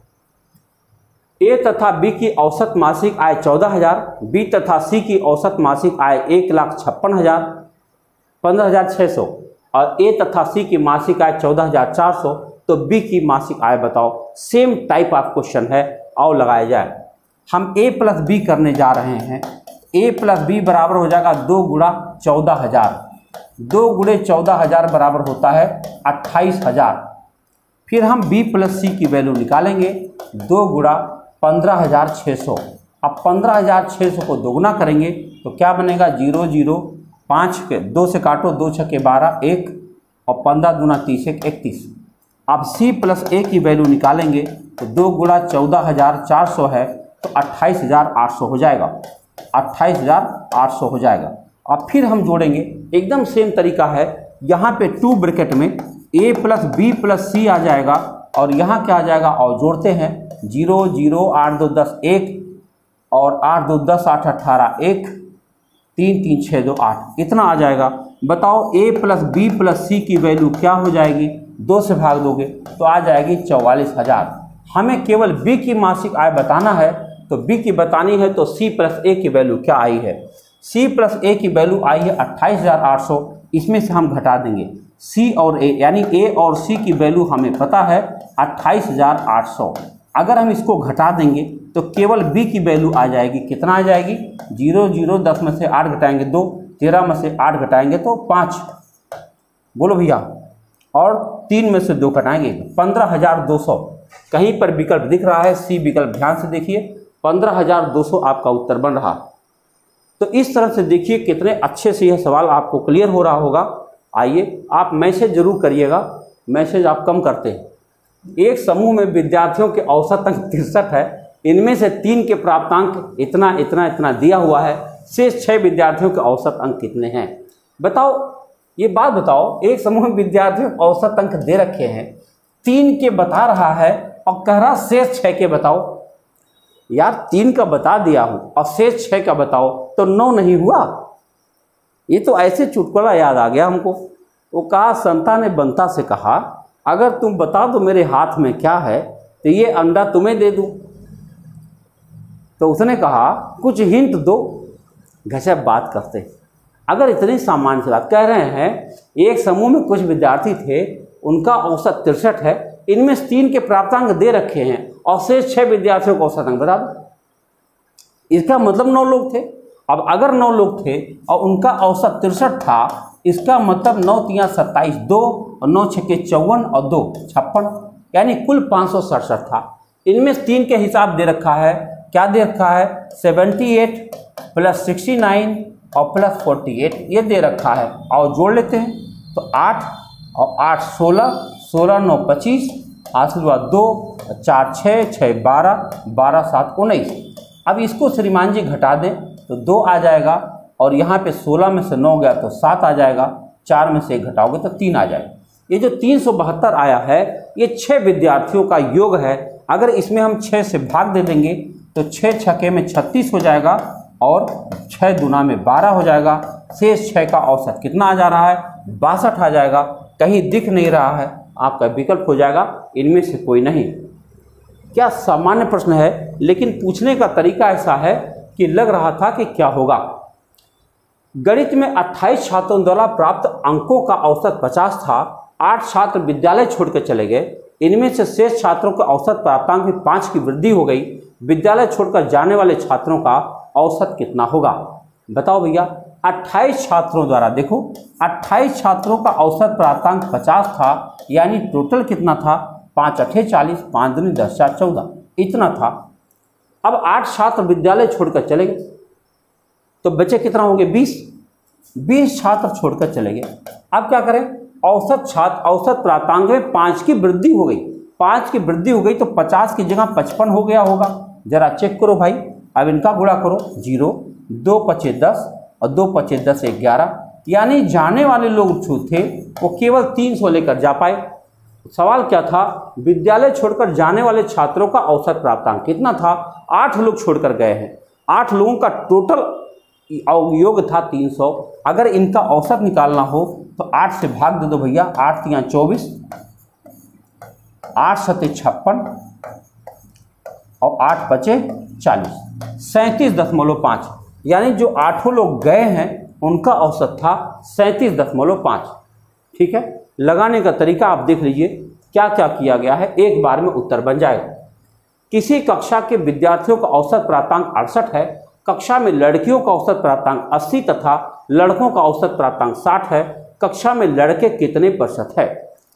A तथा B की औसत मासिक आय 14,000, B तथा C की औसत मासिक आय 1,56,000 15,600 और A तथा C की मासिक आय 14,400, तो B की मासिक आय बताओ। सेम टाइप ऑफ क्वेश्चन है, आओ लगाया जाए। हम A प्लस B करने जा रहे हैं। A प्लस B बराबर हो जाएगा 2 गुणा 14,000। 2 गुणे 14,000 बराबर होता है 28,000। फिर हम B प्लस C की वैल्यू निकालेंगे 2 गुणा 15,600। अब 15,600 को दोगुना करेंगे तो क्या बनेगा 0 0 5 के 2 से काटो 2 छक्के 12 1 और 15 दूना 30 31। अब C प्लस A की वैल्यू निकालेंगे तो 2 गुणा 14,400 है तो 28,800 हो जाएगा। 28,800 हो जाएगा। अब फिर हम जोड़ेंगे, एकदम सेम तरीका है। यहाँ पे 2 ब्रैकेट में A plus B plus C आ जाएगा और यहाँ क्या आ जाएगा और जोड़ते हैं 0 0 8 2 10 1 और 8 2 10 8 18 1 3 3 6 2 8 इतना आ जाएगा। बताओ A plus B plus C की वैल्यू क्या हो जाएगी, 2 से भाग दोगे तो आ जाएगी 44,000। हमें केवल B की मासिक आय बताना है तो B की बतानी है तो C प्लस A की वैल्यू क्या आई है। C प्लस A की वैल्यू आई है 28,800। इसमें से हम घटा देंगे C और A, यानी A और C की वैल्यू हमें पता है 28,800। अगर हम इसको घटा देंगे तो केवल B की वैल्यू आ जाएगी, कितना आ जाएगी 0 0 10 में से 8 घटाएंगे 2, 13 में से 8 घटाएंगे तो 5, बोलो भैया, और 3 में से 2 घटाएंगे 15,200। कहीं पर विकल्प दिख रहा है C विकल्प, ध्यान से देखिए 15,200 आपका उत्तर बन रहा। तो इस तरह से देखिए कितने अच्छे से यह सवाल आपको क्लियर हो रहा होगा। आइए आप मैसेज जरूर करिएगा, मैसेज आप कम करते हैं। एक समूह में विद्यार्थियों के औसत अंक 63 है। इनमें से 3 के प्राप्तांक इतना इतना इतना दिया हुआ है। शेष 6 विद्यार्थियों के औसत अंक कितने हैं बताओ। ये बात बताओ, एक समूह में विद्यार्थियों के औसत अंक दे रखे हैं, 3 के बता रहा है और कह रहा शेष 6 के बताओ। यार 3 का बता दिया हूं और शेष 6 का बताओ तो 9 नहीं हुआ। ये तो ऐसे चुटकुला याद आ गया हमको। वो कहा, संता ने बंता से कहा, अगर तुम बता दो मेरे हाथ में क्या है तो ये अंडा तुम्हें दे दूं। तो उसने कहा कुछ हिंट दो। गजब बात करते। अगर इतनी सामान्य सी बात कह रहे हैं, एक समूह में कुछ विद्यार्थी थे, उनका औसत 63 है, इनमें से 3 के प्राप्तांक दे रखे हैं और शेष 6 विद्यार्थियों को औसत अंक बता दो। इसका मतलब 9 लोग थे। अब अगर 9 लोग थे और उनका औसत 63 था, इसका मतलब 9 3 27 2 और 9 6 54 और 2 56, यानी कुल 567 था। इनमें 3 के हिसाब दे रखा है, क्या दे रखा है 78 प्लस 69 और प्लस 48 ये दे रखा है। और जोड़ लेते हैं तो 8 और 8 16, 16 9 25, 8 2 4 6 6 12, 12 7 19। अब इसको श्रीमान जी घटा दें तो 2 आ जाएगा और यहाँ पे 16 में से 9 गया तो 7 आ जाएगा, 4 में से 1 घटाओगे तो 3 आ जाएगा। ये जो 372 आया है ये 6 विद्यार्थियों का योग है। अगर इसमें हम 6 से भाग दे देंगे तो 6 छक्के में 36 हो जाएगा और 6 दूना में 12 हो जाएगा। शेष 6 का औसत कितना आ जा रहा है 62 आ जाएगा। कहीं दिख नहीं रहा है, आपका विकल्प हो जाएगा इनमें से कोई नहीं। क्या सामान्य प्रश्न है, लेकिन पूछने का तरीका ऐसा है कि लग रहा था कि क्या होगा। गणित में 28 छात्रों द्वारा प्राप्त अंकों का औसत 50 था। 8 छात्र विद्यालय छोड़कर चले गए। इनमें से शेष छात्रों के औसत प्राप्तांक में 5 की वृद्धि हो गई, विद्यालय छोड़कर जाने वाले छात्रों का औसत कितना होगा? बताओ भैया। 28 छात्रों द्वारा, देखो 28 छात्रों का औसत प्राप्तांक 50 था, यानी टोटल कितना था? 5 अठे 40, 5 दूनी 10, 4 14, इतना था। अब 8 छात्र विद्यालय छोड़कर चले गए, तो बचे कितना होंगे? 20 छात्र छोड़कर चले गए। अब क्या करें? औसत प्राप्तांक में 5 की वृद्धि हो गई, 5 की वृद्धि हो गई तो 50 की जगह 55 हो गया होगा। जरा चेक करो भाई। अब इनका गुणा करो, 0, 2 पचे 10 और 2 पचे 10 11, यानी जाने वाले लोग जो थे वो केवल 300 लेकर जा पाए। सवाल क्या था? विद्यालय छोड़कर जाने वाले छात्रों का औसत प्राप्तांक कितना था? 8 लोग छोड़कर गए हैं, 8 लोगों का टोटल योग था 300। अगर इनका औसत निकालना हो तो 8 से भाग दे दो भैया। 8 तियां 24, 8 सते 56 और 8 पचे 40, 37.5, यानी जो 8 लोग गए हैं उनका औसत था 37.5। ठीक है, लगाने का तरीका आप देख लीजिए क्या क्या किया गया है, एक बार में उत्तर बन जाएगा। किसी कक्षा के विद्यार्थियों का औसत प्राप्तांक 68 है, कक्षा में लड़कियों का औसत प्राप्तांक 80 तथा लड़कों का औसत प्राप्तांक 60 है, कक्षा में लड़के कितने प्रतिशत है?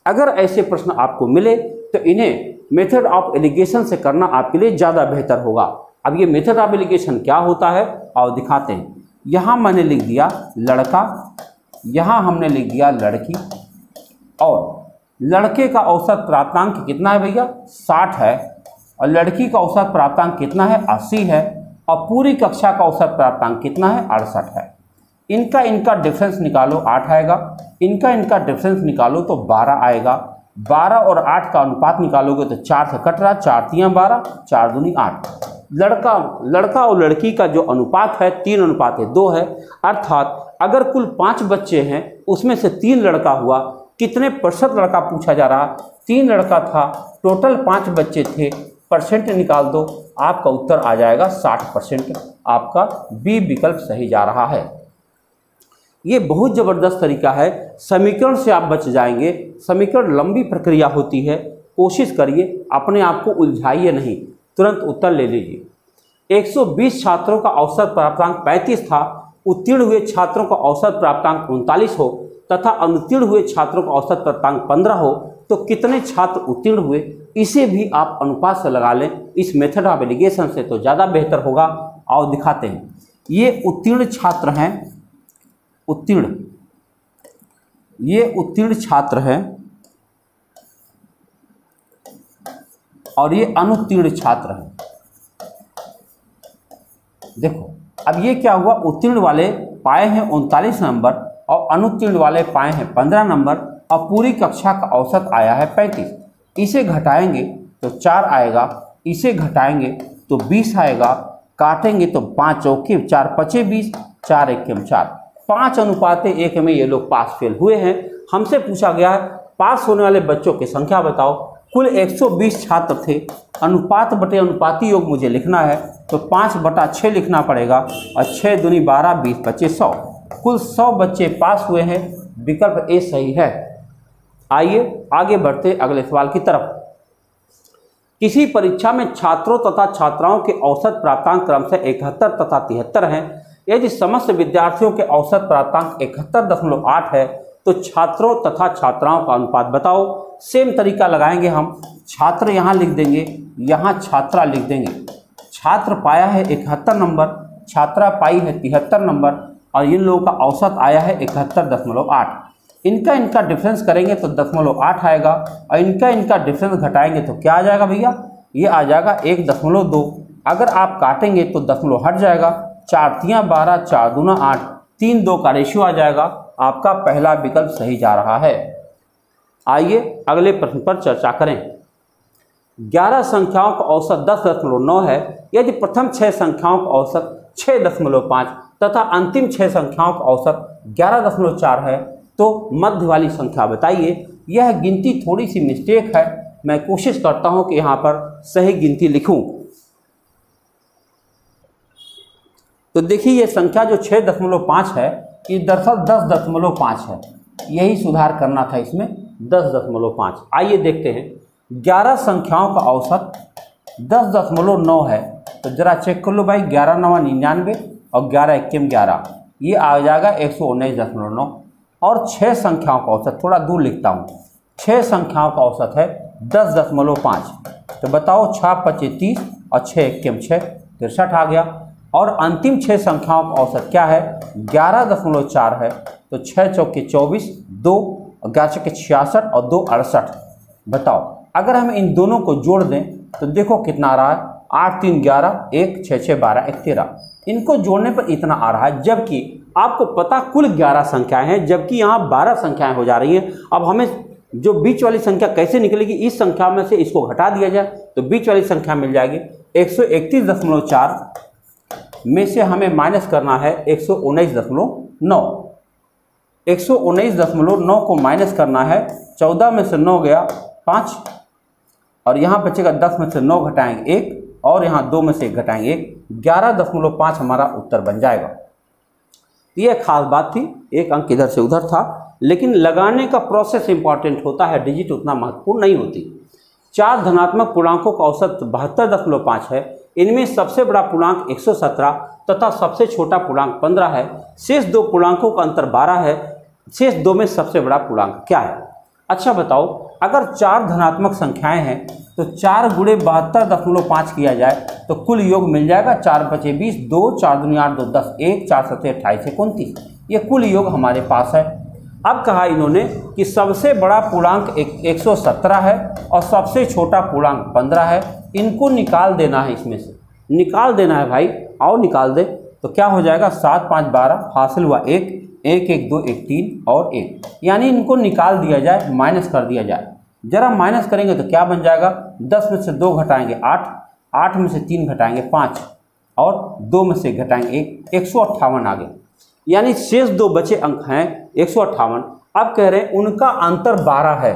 अगर ऐसे प्रश्न आपको मिले तो इन्हें मेथड ऑफ एलिगेशन से करना आपके लिए ज़्यादा बेहतर होगा। अब ये मेथड ऑफ एलिगेशन क्या होता है और दिखाते हैं। यहाँ मैंने लिख दिया लड़का, यहाँ हमने लिख दिया लड़की, और लड़के का औसत प्राप्तांक कितना है भैया? 60 है, और लड़की का औसत प्राप्तांक कितना है? 80 है, और पूरी कक्षा का औसत प्राप्तांक कितना है? 68 है। इनका डिफरेंस निकालो, 8 आएगा। इनका डिफरेंस निकालो तो 12 आएगा। 12 और 8 का अनुपात निकालोगे तो 4 से कट रहा, 4 तियां 12, 4 दूनी 8। लड़का और लड़की का जो अनुपात है 3:2 है। अर्थात अगर कुल 5 बच्चे हैं उसमें से 3 लड़का हुआ, कितने प्रतिशत लड़का पूछा जा रहा? 3 लड़का था, टोटल 5 बच्चे थे, परसेंट निकाल दो, आपका उत्तर आ जाएगा 60%। आपका बी विकल्प सही जा रहा है। ये बहुत ज़बरदस्त तरीका है, समीकरण से आप बच जाएंगे। समीकरण लंबी प्रक्रिया होती है, कोशिश करिए, अपने आप को उलझाइए नहीं, तुरंत उत्तर ले लीजिए। 120 छात्रों का औसत प्राप्तांक 35 था, उत्तीर्ण हुए छात्रों का औसत प्राप्तांक 39 हो तथा अनुत्तीर्ण हुए छात्रों का औसत प्राप्तांक 15 हो तो कितने छात्र उत्तीर्ण हुए? इसे भी आप अनुपात से लगा लें, इस मेथड ऑफ एलिगेशन से तो ज़्यादा बेहतर होगा। और दिखाते हैं, ये उत्तीर्ण छात्र हैं, ये उत्तीर्ण छात्र हैं और ये अनुत्तीर्ण छात्र हैं। देखो अब ये क्या हुआ, उत्तीर्ण वाले पाए हैं 39 नंबर और अनुत्तीर्ण वाले पाए हैं 15 नंबर, और पूरी कक्षा का औसत आया है 35। इसे घटाएंगे तो 4 आएगा, इसे घटाएंगे तो 20 आएगा, काटेंगे तो 5 चौके 4 पचे 20, 4 एकम 4, 5:1 में ये लोग पास फेल हुए हैं। हमसे पूछा गया है पास होने वाले बच्चों की संख्या बताओ। कुल 120 छात्र थे, अनुपात बटे अनुपाती योग मुझे लिखना है तो 5/6 लिखना पड़ेगा, और 6 दूनी 12, 20 बचे 100, कुल 100 बच्चे पास हुए हैं। विकल्प ए सही है। आइए आगे बढ़ते अगले सवाल की तरफ। किसी परीक्षा में छात्रों तथा छात्राओं के औसत प्राप्तांक क्रमशः 71 तथा 73 हैं। यदि समस्त विद्यार्थियों के औसत प्राप्तांक 71.8 है तो छात्रों तथा छात्राओं का अनुपात बताओ। सेम तरीका लगाएंगे हम, छात्र यहाँ लिख देंगे, यहाँ छात्रा लिख देंगे। छात्र पाया है 71 नंबर, छात्रा पाई है 73 नंबर, और इन लोगों का औसत आया है 71.8। इनका डिफरेंस करेंगे तो 0.8 आएगा, और इनका डिफरेंस घटाएंगे तो क्या आ जाएगा भैया? ये आ जाएगा 1.2। अगर आप काटेंगे तो 0 हट जाएगा, 4 तियां 12, 4 दूना 8, 3 2 का रेशियो आ जाएगा। आपका पहला विकल्प सही जा रहा है। आइए अगले प्रश्न पर चर्चा करें। 11 संख्याओं का औसत 10.9 है। यदि प्रथम 6 संख्याओं का औसत 6.5 तथा अंतिम 6 संख्याओं का औसत 11.4 है तो मध्य वाली संख्या बताइए। यह गिनती थोड़ी सी मिस्टेक है, मैं कोशिश करता हूं कि यहाँ पर सही गिनती लिखूं। तो देखिए ये संख्या जो 6.5 है ये दरअसल 10.5 है, यही सुधार करना था इसमें, 10.5। आइए देखते हैं 11 संख्याओं का औसत 10.9 है। तो जरा चेक कर लो भाई, 11 9 99 और 11 1 11, ये आ जाएगा 119.9। और 6 संख्याओं का औसत, थोड़ा दूर लिखता हूँ, 6 संख्याओं का औसत है 10.5। तो बताओ 6 5 30 और 6 1 6 63 आ गया। और अंतिम 6 संख्याओं का औसत क्या है? 11.4 है। तो 6 चौके 24, 2 11 चौके 66 और 2 68। बताओ अगर हम इन दोनों को जोड़ दें तो देखो कितना आ रहा है, 8 3 11, 1 6 6 12 1 13। इनको जोड़ने पर इतना आ रहा है, जबकि आपको पता कुल 11 संख्याएं हैं, जबकि यहाँ 12 संख्याएं हो जा रही हैं। अब हमें जो बीच वाली संख्या कैसे निकलेगी, इस संख्या में से इसको घटा दिया जाए तो बीच वाली संख्या मिल जाएगी। 131.4 में से हमें माइनस करना है 119.9। 119.9 को माइनस करना है, 14 में से 9 गया 5, और यहाँ बचेगा 10 में से 9 घटाएंगे 1, और यहाँ 2 में से 1 घटाएंगे 1, 11.5 हमारा उत्तर बन जाएगा। ये खास बात थी, एक अंक इधर से उधर था, लेकिन लगाने का प्रोसेस इंपॉर्टेंट होता है, डिजिट उतना महत्वपूर्ण नहीं होती। 4 धनात्मक पूर्णांकों का औसत 72.5 है। इनमें सबसे बड़ा पूर्णांक 117 तथा सबसे छोटा पूर्णांक 15 है। शेष 2 पूर्णांकों का अंतर 12 है। शेष 2 में सबसे बड़ा पूर्णांक क्या है? अच्छा बताओ, अगर 4 धनात्मक संख्याएं हैं तो 4 गुणे 72.5 किया जाए तो कुल योग मिल जाएगा 4 5 20, 2 4 दूनी 8 2 10, 1 4 7 28 29। ये कुल योग हमारे पास है। अब कहा इन्होंने कि सबसे बड़ा पूर्णांक 117 है और सबसे छोटा पूर्णांक 15 है। इनको निकाल देना है, इसमें से निकाल देना है भाई। आओ निकाल दे। तो क्या हो जाएगा, 7 5 12, हासिल हुआ 1 1 1 2 1 3 और 1, यानी इनको निकाल दिया जाए, माइनस कर दिया जाए। जरा माइनस करेंगे तो क्या बन जाएगा, 10 में से 2 घटाएंगे 8, 8 में से 3 घटाएंगे 5 और 2 में से घटाएंगे 1, 158 आ गए। यानी शेष 2 बचे अंक हैं 158। अब कह रहे हैं उनका अंतर 12 है।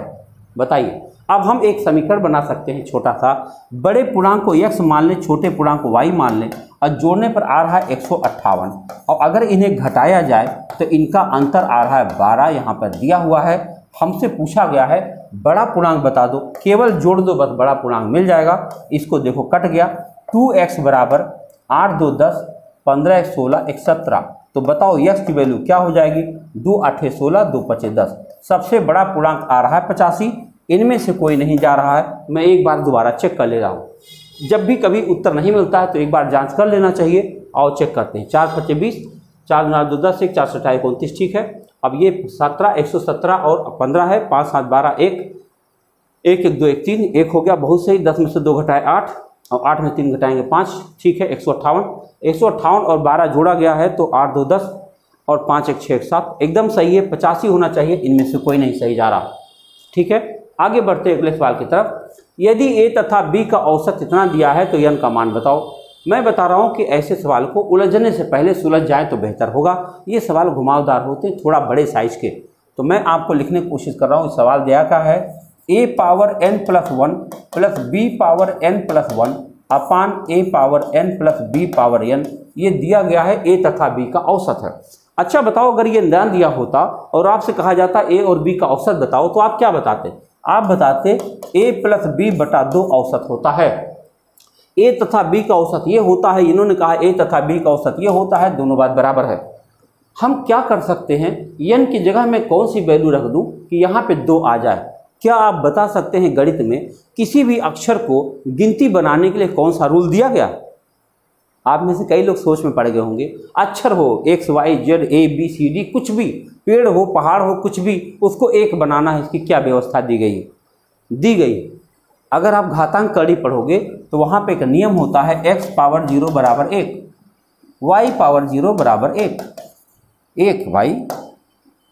बताइए, अब हम एक समीकरण बना सकते हैं छोटा सा, बड़े पूर्णांक को x मान लें, छोटे पूर्णांक को y मान लें, और जोड़ने पर आ रहा है 158, और अगर इन्हें घटाया जाए तो इनका अंतर आ रहा है 12, यहाँ पर दिया हुआ है। हमसे पूछा गया है बड़ा पूर्णांक बता दो, केवल जोड़ दो बस, बड़ा पूर्णांक मिल जाएगा। इसको देखो कट गया, 2x बराबर 8 2 10, 15 1 16 1 17। तो बताओ x की वैल्यू क्या हो जाएगी, 2 8 16 2 5 10। सबसे बड़ा पूर्णांक आ रहा है 85। इनमें से कोई नहीं जा रहा है। मैं एक बार दोबारा चेक कर ले रहा हूँ। जब भी कभी उत्तर नहीं मिलता है तो एक बार जांच कर लेना चाहिए। और चेक करते हैं, 4 5 20, 4 9 2 10, 1 4 28 29, ठीक है। अब ये 17 117 और 15 है, 5 7 12 1 1 1 2 1 3, 1 हो गया, बहुत सही। 10 में से 2 घटाए 8 और 8 में 3 घटाएंगे 5, ठीक है। 158 और 12 जोड़ा गया है तो 8 2 10 और 5 1 6 1 7, एकदम सही है। 85 होना चाहिए, इनमें से कोई नहीं सही जा रहा, ठीक है। आगे बढ़ते हैं अगले सवाल की तरफ। यदि a तथा b का औसत इतना दिया है तो n का मान बताओ। मैं बता रहा हूं कि ऐसे सवाल को उलझने से पहले सुलझ जाए तो बेहतर होगा। ये सवाल घुमावदार होते हैं, थोड़ा बड़े साइज के, तो मैं आपको लिखने की कोशिश कर रहा हूं। सवाल दिया क्या है, a power n plus 1 plus b power n plus 1 upon a power n plus b power n, ये दिया गया है a तथा b का औसत है। अच्छा बताओ, अगर ये न दिया होता और आपसे कहा जाता a और b का औसत बताओ, तो आप क्या बताते? आप बताते a प्लस बी बटा 2 औसत होता है। a तथा b का औसत ये होता है, इन्होंने कहा a तथा b का औसत ये होता है, दोनों बात बराबर है। हम क्या कर सकते हैं, n की जगह में कौन सी वैल्यू रख दूं कि यहाँ पे 2 आ जाए? क्या आप बता सकते हैं गणित में किसी भी अक्षर को गिनती बनाने के लिए कौन सा रूल दिया गया? आप में से कई लोग सोच में पड़ गए होंगे। अक्षर हो x y z a b c d, कुछ भी, पेड़ हो पहाड़ हो कुछ भी, उसको एक बनाना है, इसकी क्या व्यवस्था दी गई है? दी गई। अगर आप घातांक कड़ी पढ़ोगे तो वहाँ पे एक नियम होता है, x पावर 0 बराबर 1, y पावर 0 बराबर 1, 1 भाई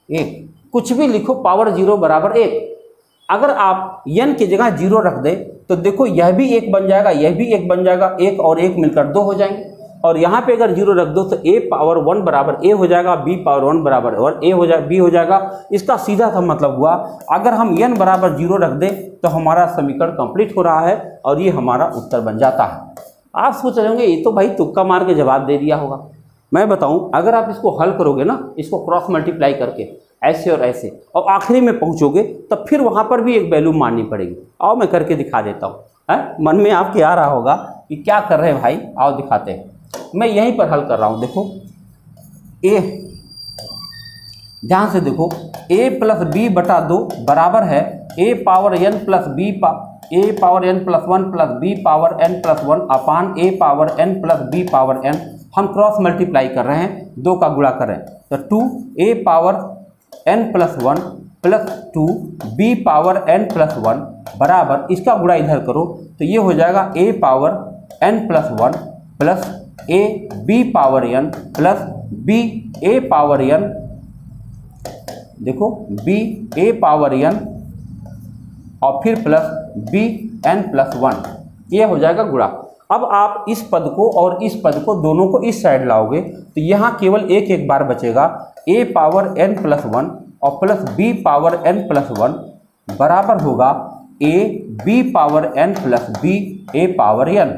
1, कुछ भी लिखो, पावर 0 बराबर 1। अगर आप n की जगह 0 रख दे तो देखो यह भी 1 बन जाएगा, यह भी 1 बन जाएगा, 1 और 1 मिलकर 2 हो जाएंगे। और यहाँ पे अगर 0 रख दो तो a पावर 1 बराबर a हो जाएगा, b पावर 1 बराबर और a हो जाएगा, b हो जाएगा। इसका सीधा सा मतलब हुआ, अगर हम n बराबर 0 रख दें तो हमारा समीकरण कंप्लीट हो रहा है और ये हमारा उत्तर बन जाता है। आप सोच रहे होंगे ये तो भाई तुक्का मार के जवाब दे दिया होगा। मैं बताऊं, अगर आप इसको हल करोगे ना, इसको क्रॉस मल्टीप्लाई करके, ऐसे और ऐसे, और आखिरी में पहुंचोगे तब फिर वहां पर भी एक वैल्यू माननी पड़ेगी। आओ मैं करके दिखा देता हूँ, है मन में आपके आ रहा होगा कि क्या कर रहे हैं भाई, आओ दिखाते हैं। मैं यहीं पर हल कर रहा हूँ, देखो ए, ध्यान से देखो, a प्लस बी बटा 2 बराबर है a power n plus b a power n plus 1 plus b power n plus 1 upon a power n plus b power n। हम क्रॉस मल्टीप्लाई कर रहे हैं, 2 का गुणा कर रहे हैं, तो 2a power n plus 1 plus 2 b power n plus 1 बराबर, इसका गुणा इधर करो तो ये हो जाएगा a power n plus 1 plus a b power n plus b a power n, देखो b a पावर n और फिर प्लस b n प्लस 1, ये हो जाएगा गुणा। अब आप इस पद को और इस पद को दोनों को इस साइड लाओगे तो यहाँ केवल एक बार बचेगा, a पावर n प्लस 1 और plus b power n plus 1 बराबर होगा a b power n plus b a power n।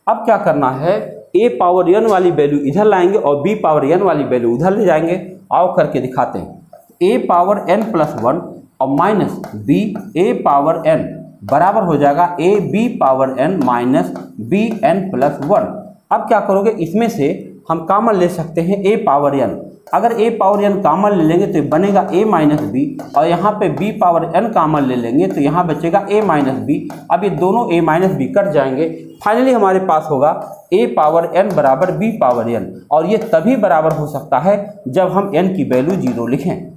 अब क्या करना है, a पावर n वाली वैल्यू इधर लाएंगे और b पावर n वाली वैल्यू उधर ले जाएंगे। आओ करके दिखाते हैं, a पावर n प्लस 1 और minus b a power n बराबर हो जाएगा a b power n minus b n plus 1। अब क्या करोगे, इसमें से हम कॉमन ले सकते हैं a पावर n, अगर a पावर n कॉमन ले लेंगे तो बनेगा a माइनस b, और यहाँ पे b पावर n कॉमन ले लेंगे तो यहाँ बचेगा a माइनस b। अब ये दोनों a माइनस b कट जाएंगे, फाइनली हमारे पास होगा a पावर n बराबर b पावर n, और ये तभी बराबर हो सकता है जब हम n की वैल्यू 0 लिखें।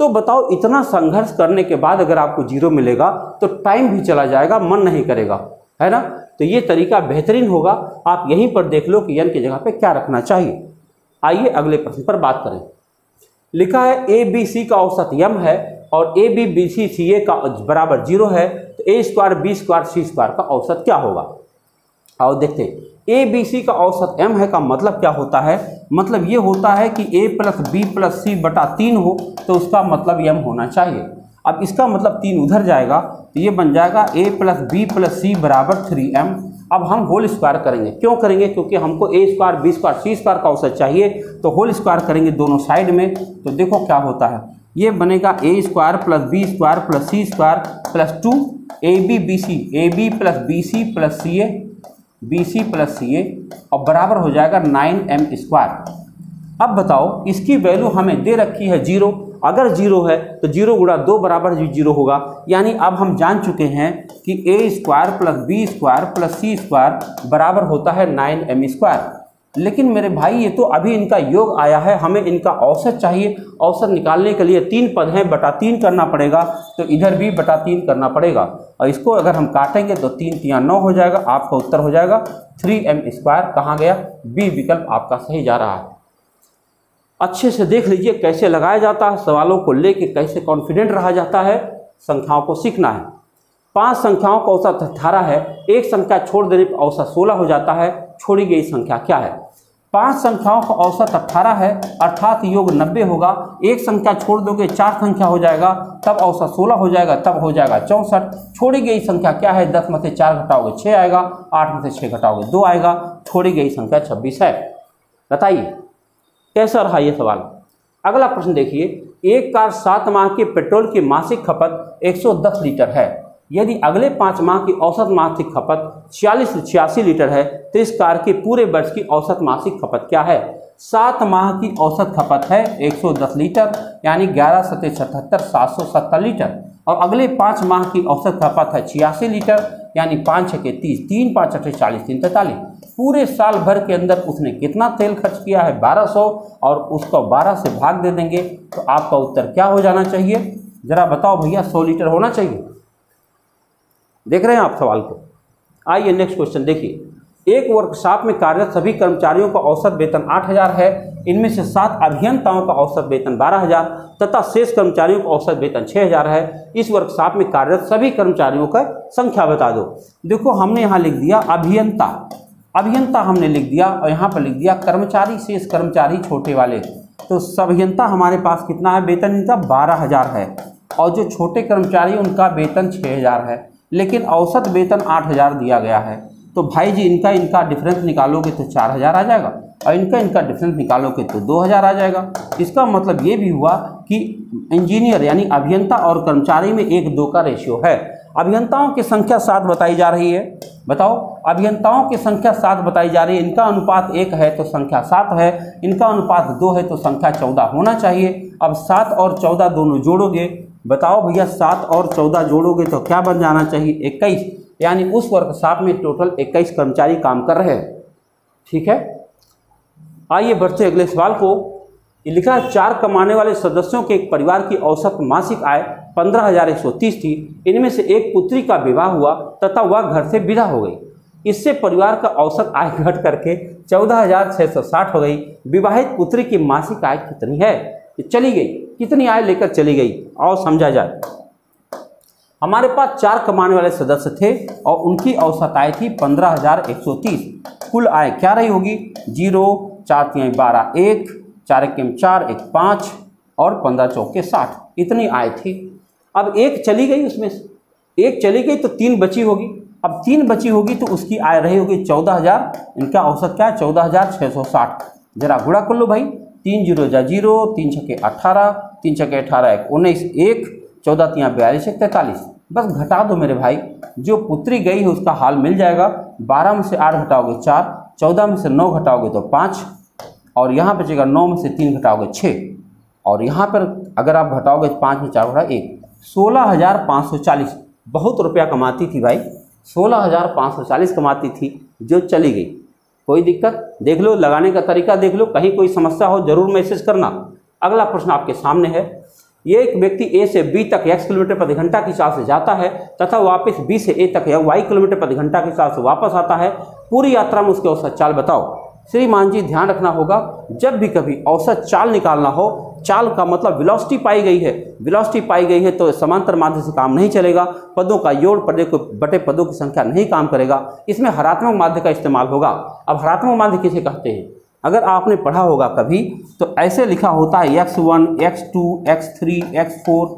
तो बताओ, इतना संघर्ष करने के बाद अगर आपको 0 मिलेगा तो टाइम भी चला जाएगा, मन नहीं करेगा, है ना। तो ये तरीका बेहतरीन होगा, आप यहीं पर देख लो कि n की जगह पे क्या रखना चाहिए। आइए अगले प्रश्न पर बात करें। लिखा है a b c का औसत m है और a b b c c a का बराबर 0 है, तो a square b square c square का औसत क्या होगा। आओ देखते हैं, a b c का औसत m है का मतलब क्या होता है, मतलब ये होता है कि a plus b plus c बटा 3 हो तो उसका मतलब m होना चाहिए। अब इसका मतलब 3 उधर जाएगा तो ये बन जाएगा a plus b plus c बराबर 3m। अब हम होल स्क्वायर करेंगे, क्यों करेंगे, क्योंकि हमको a square b square c square का औसत चाहिए, तो होल स्क्वायर करेंगे दोनों साइड में। तो देखो क्या होता है, ये बनेगा a square plus b square plus c square plus 2 ab bc ab plus bc plus ca bc plus ca और बराबर हो जाएगा 9m स्क्वायर। अब बताओ, इसकी वैल्यू हमें दे रखी है 0, अगर 0 है तो 0 गुणा 2 बराबर 0 होगा, यानी अब हम जान चुके हैं कि a square plus b square plus c square बराबर होता है 9m स्क्वायर। लेकिन मेरे भाई ये तो अभी इनका योग आया है, हमें इनका औसत चाहिए। औसत निकालने के लिए 3 पद हैं, बटा 3 करना पड़ेगा, तो इधर भी बटा 3 करना पड़ेगा, और इसको अगर हम काटेंगे तो 3 3 9 हो जाएगा, आपका उत्तर हो जाएगा 3m स्क्वायर। कहाँ गया, बी विकल्प आपका सही जा रहा है। अच्छे से देख लीजिए कैसे लगाया जाता है, सवालों को लेके कैसे कॉन्फिडेंट रहा जाता है, संख्याओं को सीखना है। 5 संख्याओं का औसत 18 है, एक संख्या छोड़ देने पर औसत 16 हो जाता है, छोड़ी गई संख्या क्या है। 5 संख्याओं का औसत 18 है अर्थात योग 90 होगा, एक संख्या छोड़ दोगे 4 संख्या हो जाएगा, तब औसत 16 हो जाएगा, तब हो जाएगा 64। छोड़ी गई संख्या क्या है, 10 में से 4 घटाओगे 6 आएगा, 8 में से 6 घटाओगे 2 आएगा, छोड़ी गई संख्या 26 है। बताइए कैसा रहा ये सवाल। अगला प्रश्न देखिए, एक कार 7 माह के पेट्रोल की मासिक खपत 110 लीटर है, यदि अगले 5 माह की औसत मासिक खपत 46 से 86 लीटर है तो इस कार के पूरे वर्ष की औसत मासिक खपत क्या है। 7 माह की औसत खपत है 110 लीटर, यानी 11 7 77 770 लीटर, और अगले 5 माह की औसत खपत है 86 लीटर, यानी 5 6 30, 3 5 8 40 3 43। पूरे साल भर के अंदर उसने कितना तेल खर्च किया है 1200, और उसको 12 से भाग दे देंगे तो आपका उत्तर क्या हो जाना चाहिए, जरा बताओ भैया। 100 लीटर होना चाहिए। देख रहे हैं आप सवाल को। आइए नेक्स्ट क्वेश्चन देखिए, एक वर्कशॉप में कार्यरत सभी कर्मचारियों का औसत वेतन 8000 है, इनमें से 7 अभियंताओं का औसत वेतन 12000 तथा शेष कर्मचारियों का औसत वेतन 6000 है। इस वर्कशॉप में कार्यरत सभी कर्मचारियों का संख्या बता दो। देखो हमने यहाँ लिख दिया अभियंता, अभियंता हमने लिख दिया, और यहाँ पर लिख दिया कर्मचारी, शेष कर्मचारी छोटे वाले। तो अभियंता हमारे पास कितना है, वेतन इनका 12000 है, और जो छोटे कर्मचारी उनका वेतन 6000 है, लेकिन औसत वेतन 8000 दिया गया है। तो भाई जी इनका डिफरेंस निकालोगे तो 4000 आ जाएगा, और इनका डिफरेंस निकालोगे तो 2000 आ जाएगा। इसका मतलब ये भी हुआ कि इंजीनियर यानी अभियंता और कर्मचारी में 1:2 का रेशियो है। अभियंताओं की संख्या 7 बताई जा रही है। बताओ, अभियंताओं की संख्या 7 बताई जा रही है, इनका अनुपात 1 है तो संख्या 7 है, इनका अनुपात 2 है तो संख्या 14 होना चाहिए। अब 7 और 14 दोनों जोड़ोगे, बताओ भैया 7 और 14 जोड़ोगे तो क्या बन जाना चाहिए? 21, यानी उस वर्कशॉप में टोटल 21 कर्मचारी काम कर रहे हैं। ठीक है, आइए बढ़ते अगले सवाल को। ये लिखा है 4 कमाने वाले सदस्यों के एक परिवार की औसत मासिक आय 15,130 थी। इनमें से एक पुत्री का विवाह हुआ तथा वह घर से विदा हो गई। इससे परिवार का औसत आय घट करके 14,660 हो गई। विवाहित पुत्री की मासिक आय कितनी है? चली गई, कितनी आय लेकर चली गई? आओ समझा जाए। हमारे पास 4 कमाने वाले सदस्य थे और उनकी औसत आय थी 15,130। कुल आय क्या रही होगी? 0, 4 3 12, 1, 4 1 4, 1 5 और 15 चौके 60, इतनी आय थी। अब एक चली गई, उसमें से एक चली गई तो 3 बची होगी। अब 3 बची होगी तो उसकी आय रही होगी 14,000। इनका औसत क्या है? 14,660। जरा गुणा कर लो भाई, 3 0 जा 0, 3 छके 18, 3 छके 18, 1 19, 1 14 3 42, 1 43। बस घटा दो मेरे भाई, जो पुत्री गई है उसका हाल मिल जाएगा। 12 में से 8 घटाओगे 4, 14 में से 9 घटाओगे तो 5, और यहाँ बचेगा 9 में से 3 घटाओगे 6, और यहाँ पर अगर आप घटाओगे 5 में 4 घटा 1, 16,540। बहुत रुपया कमाती थी भाई, 16,540 कमाती थी, जो चली गई। कोई दिक्कत? देख लो, लगाने का तरीका देख लो, कहीं कोई समस्या हो जरूर मैसेज करना। अगला प्रश्न आपके सामने है। ये एक व्यक्ति ए से बी तक x किलोमीटर प्रति घंटा की चाल से जाता है तथा वापस बी से ए तक y किलोमीटर प्रति घंटा की चाल से वापस आता है। पूरी यात्रा में उसकी औसत चाल बताओ। श्रीमान जी, ध्यान रखना होगा, जब भी कभी औसत चाल निकालना हो, चाल का मतलब वेलोसिटी पाई गई है, वेलोसिटी पाई गई है तो समांतर माध्य से काम नहीं चलेगा। पदों का योग बटे पदों की संख्या नहीं काम करेगा, इसमें हरात्मक माध्य का इस्तेमाल होगा। अब हरात्मक माध्य किसे कहते हैं? अगर आपने पढ़ा होगा कभी तो ऐसे लिखा होता है x1, x2, x3, x4 ...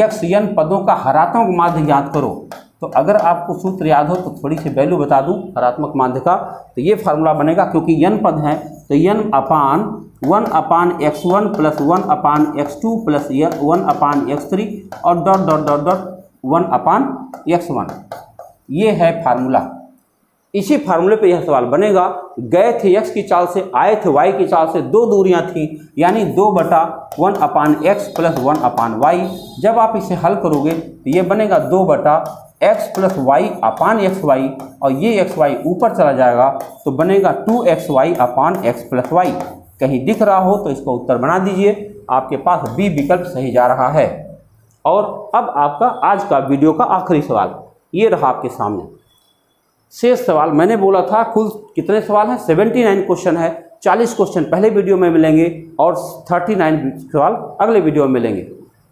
xn पदों का हरात्मक माध्य याद करो। तो अगर आपको सूत्र याद हो तो थोड़ी सी वैल्यू बता दूं हरात्मक माध्य का, तो ये फार्मूला बनेगा, क्योंकि n पद हैं तो n अपान 1/x1 plus 1/x2 plus 1/x3 और ... 1/x1। ये है फार्मूला। इसी फार्मूले पे यह सवाल बनेगा। गए थे x की चाल से, आए थे y की चाल से, 2 दूरियां थी, यानी 2/1/x प्लस 1/y। जब आप इसे हल करोगे तो ये बनेगा 2/x प्लस y/xy, और ये xy ऊपर चला जाएगा तो बनेगा 2xy/x प्लस y। कहीं दिख रहा हो तो इसको उत्तर बना दीजिए, आपके पास बी विकल्प सही जा रहा है। और अब आपका आज का वीडियो का आखिरी सवाल ये रहा आपके सामने। शेष सवाल मैंने बोला था कुल कितने सवाल हैं? 79 क्वेश्चन है। 40 क्वेश्चन पहले वीडियो में मिलेंगे और 39 सवाल अगले वीडियो में मिलेंगे।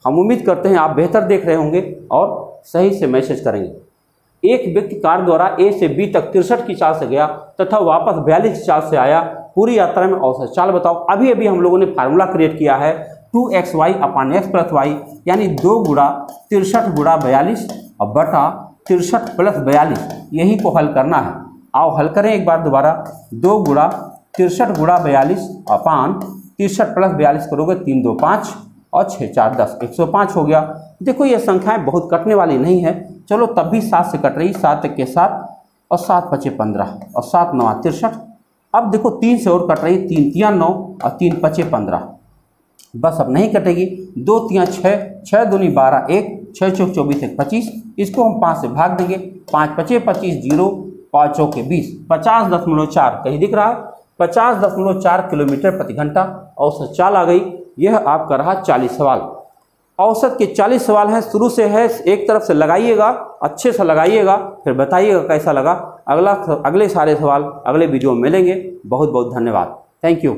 हम उम्मीद करते हैं आप बेहतर देख रहे होंगे और सही से मैसेज करेंगे। एक व्यक्ति कार द्वारा ए से बी तक 63 की चाल से गया तथा वापस 42 की चाल से आया। पूरी यात्रा में औसत चाल बताओ। अभी अभी हम लोगों ने फार्मूला क्रिएट किया है 2xy/x प्लस y, यानी 2 गुणा 63 गुणा 42 और बटा 63 प्लस 42, यही को हल करना है। आओ हल करें एक बार दोबारा। 2 गुणा 63 गुणा 42 अपान 63 प्लस 42 करोगे 3 2 5 और 6 4 10, 105 हो गया। देखो ये संख्याएं बहुत कटने वाली नहीं है, चलो तब भी 7 से कट रही, 7 1 के 7 और 7 5 15 और 7 9 63। अब देखो 3 से और कट रही, 3 3 9 और 3 5 15, बस अब नहीं कटेगी। 2 3 6, 6 दूनी 12, 1 6 चौक 24 1 25, इसको हम 5 से भाग देंगे। 5 5 25 0, 5 चौके 20, 50.4 कहीं दिख रहा है, 50.4 किलोमीटर प्रति घंटा औसत चाल आ गई। यह आपका रहा 40 सवाल। औसत के 40 सवाल हैं, शुरू से है, एक तरफ से लगाइएगा, अच्छे से लगाइएगा, फिर बताइएगा कैसा लगा। अगले सारे सवाल अगले वीडियो में मिलेंगे। बहुत बहुत धन्यवाद। Thank you.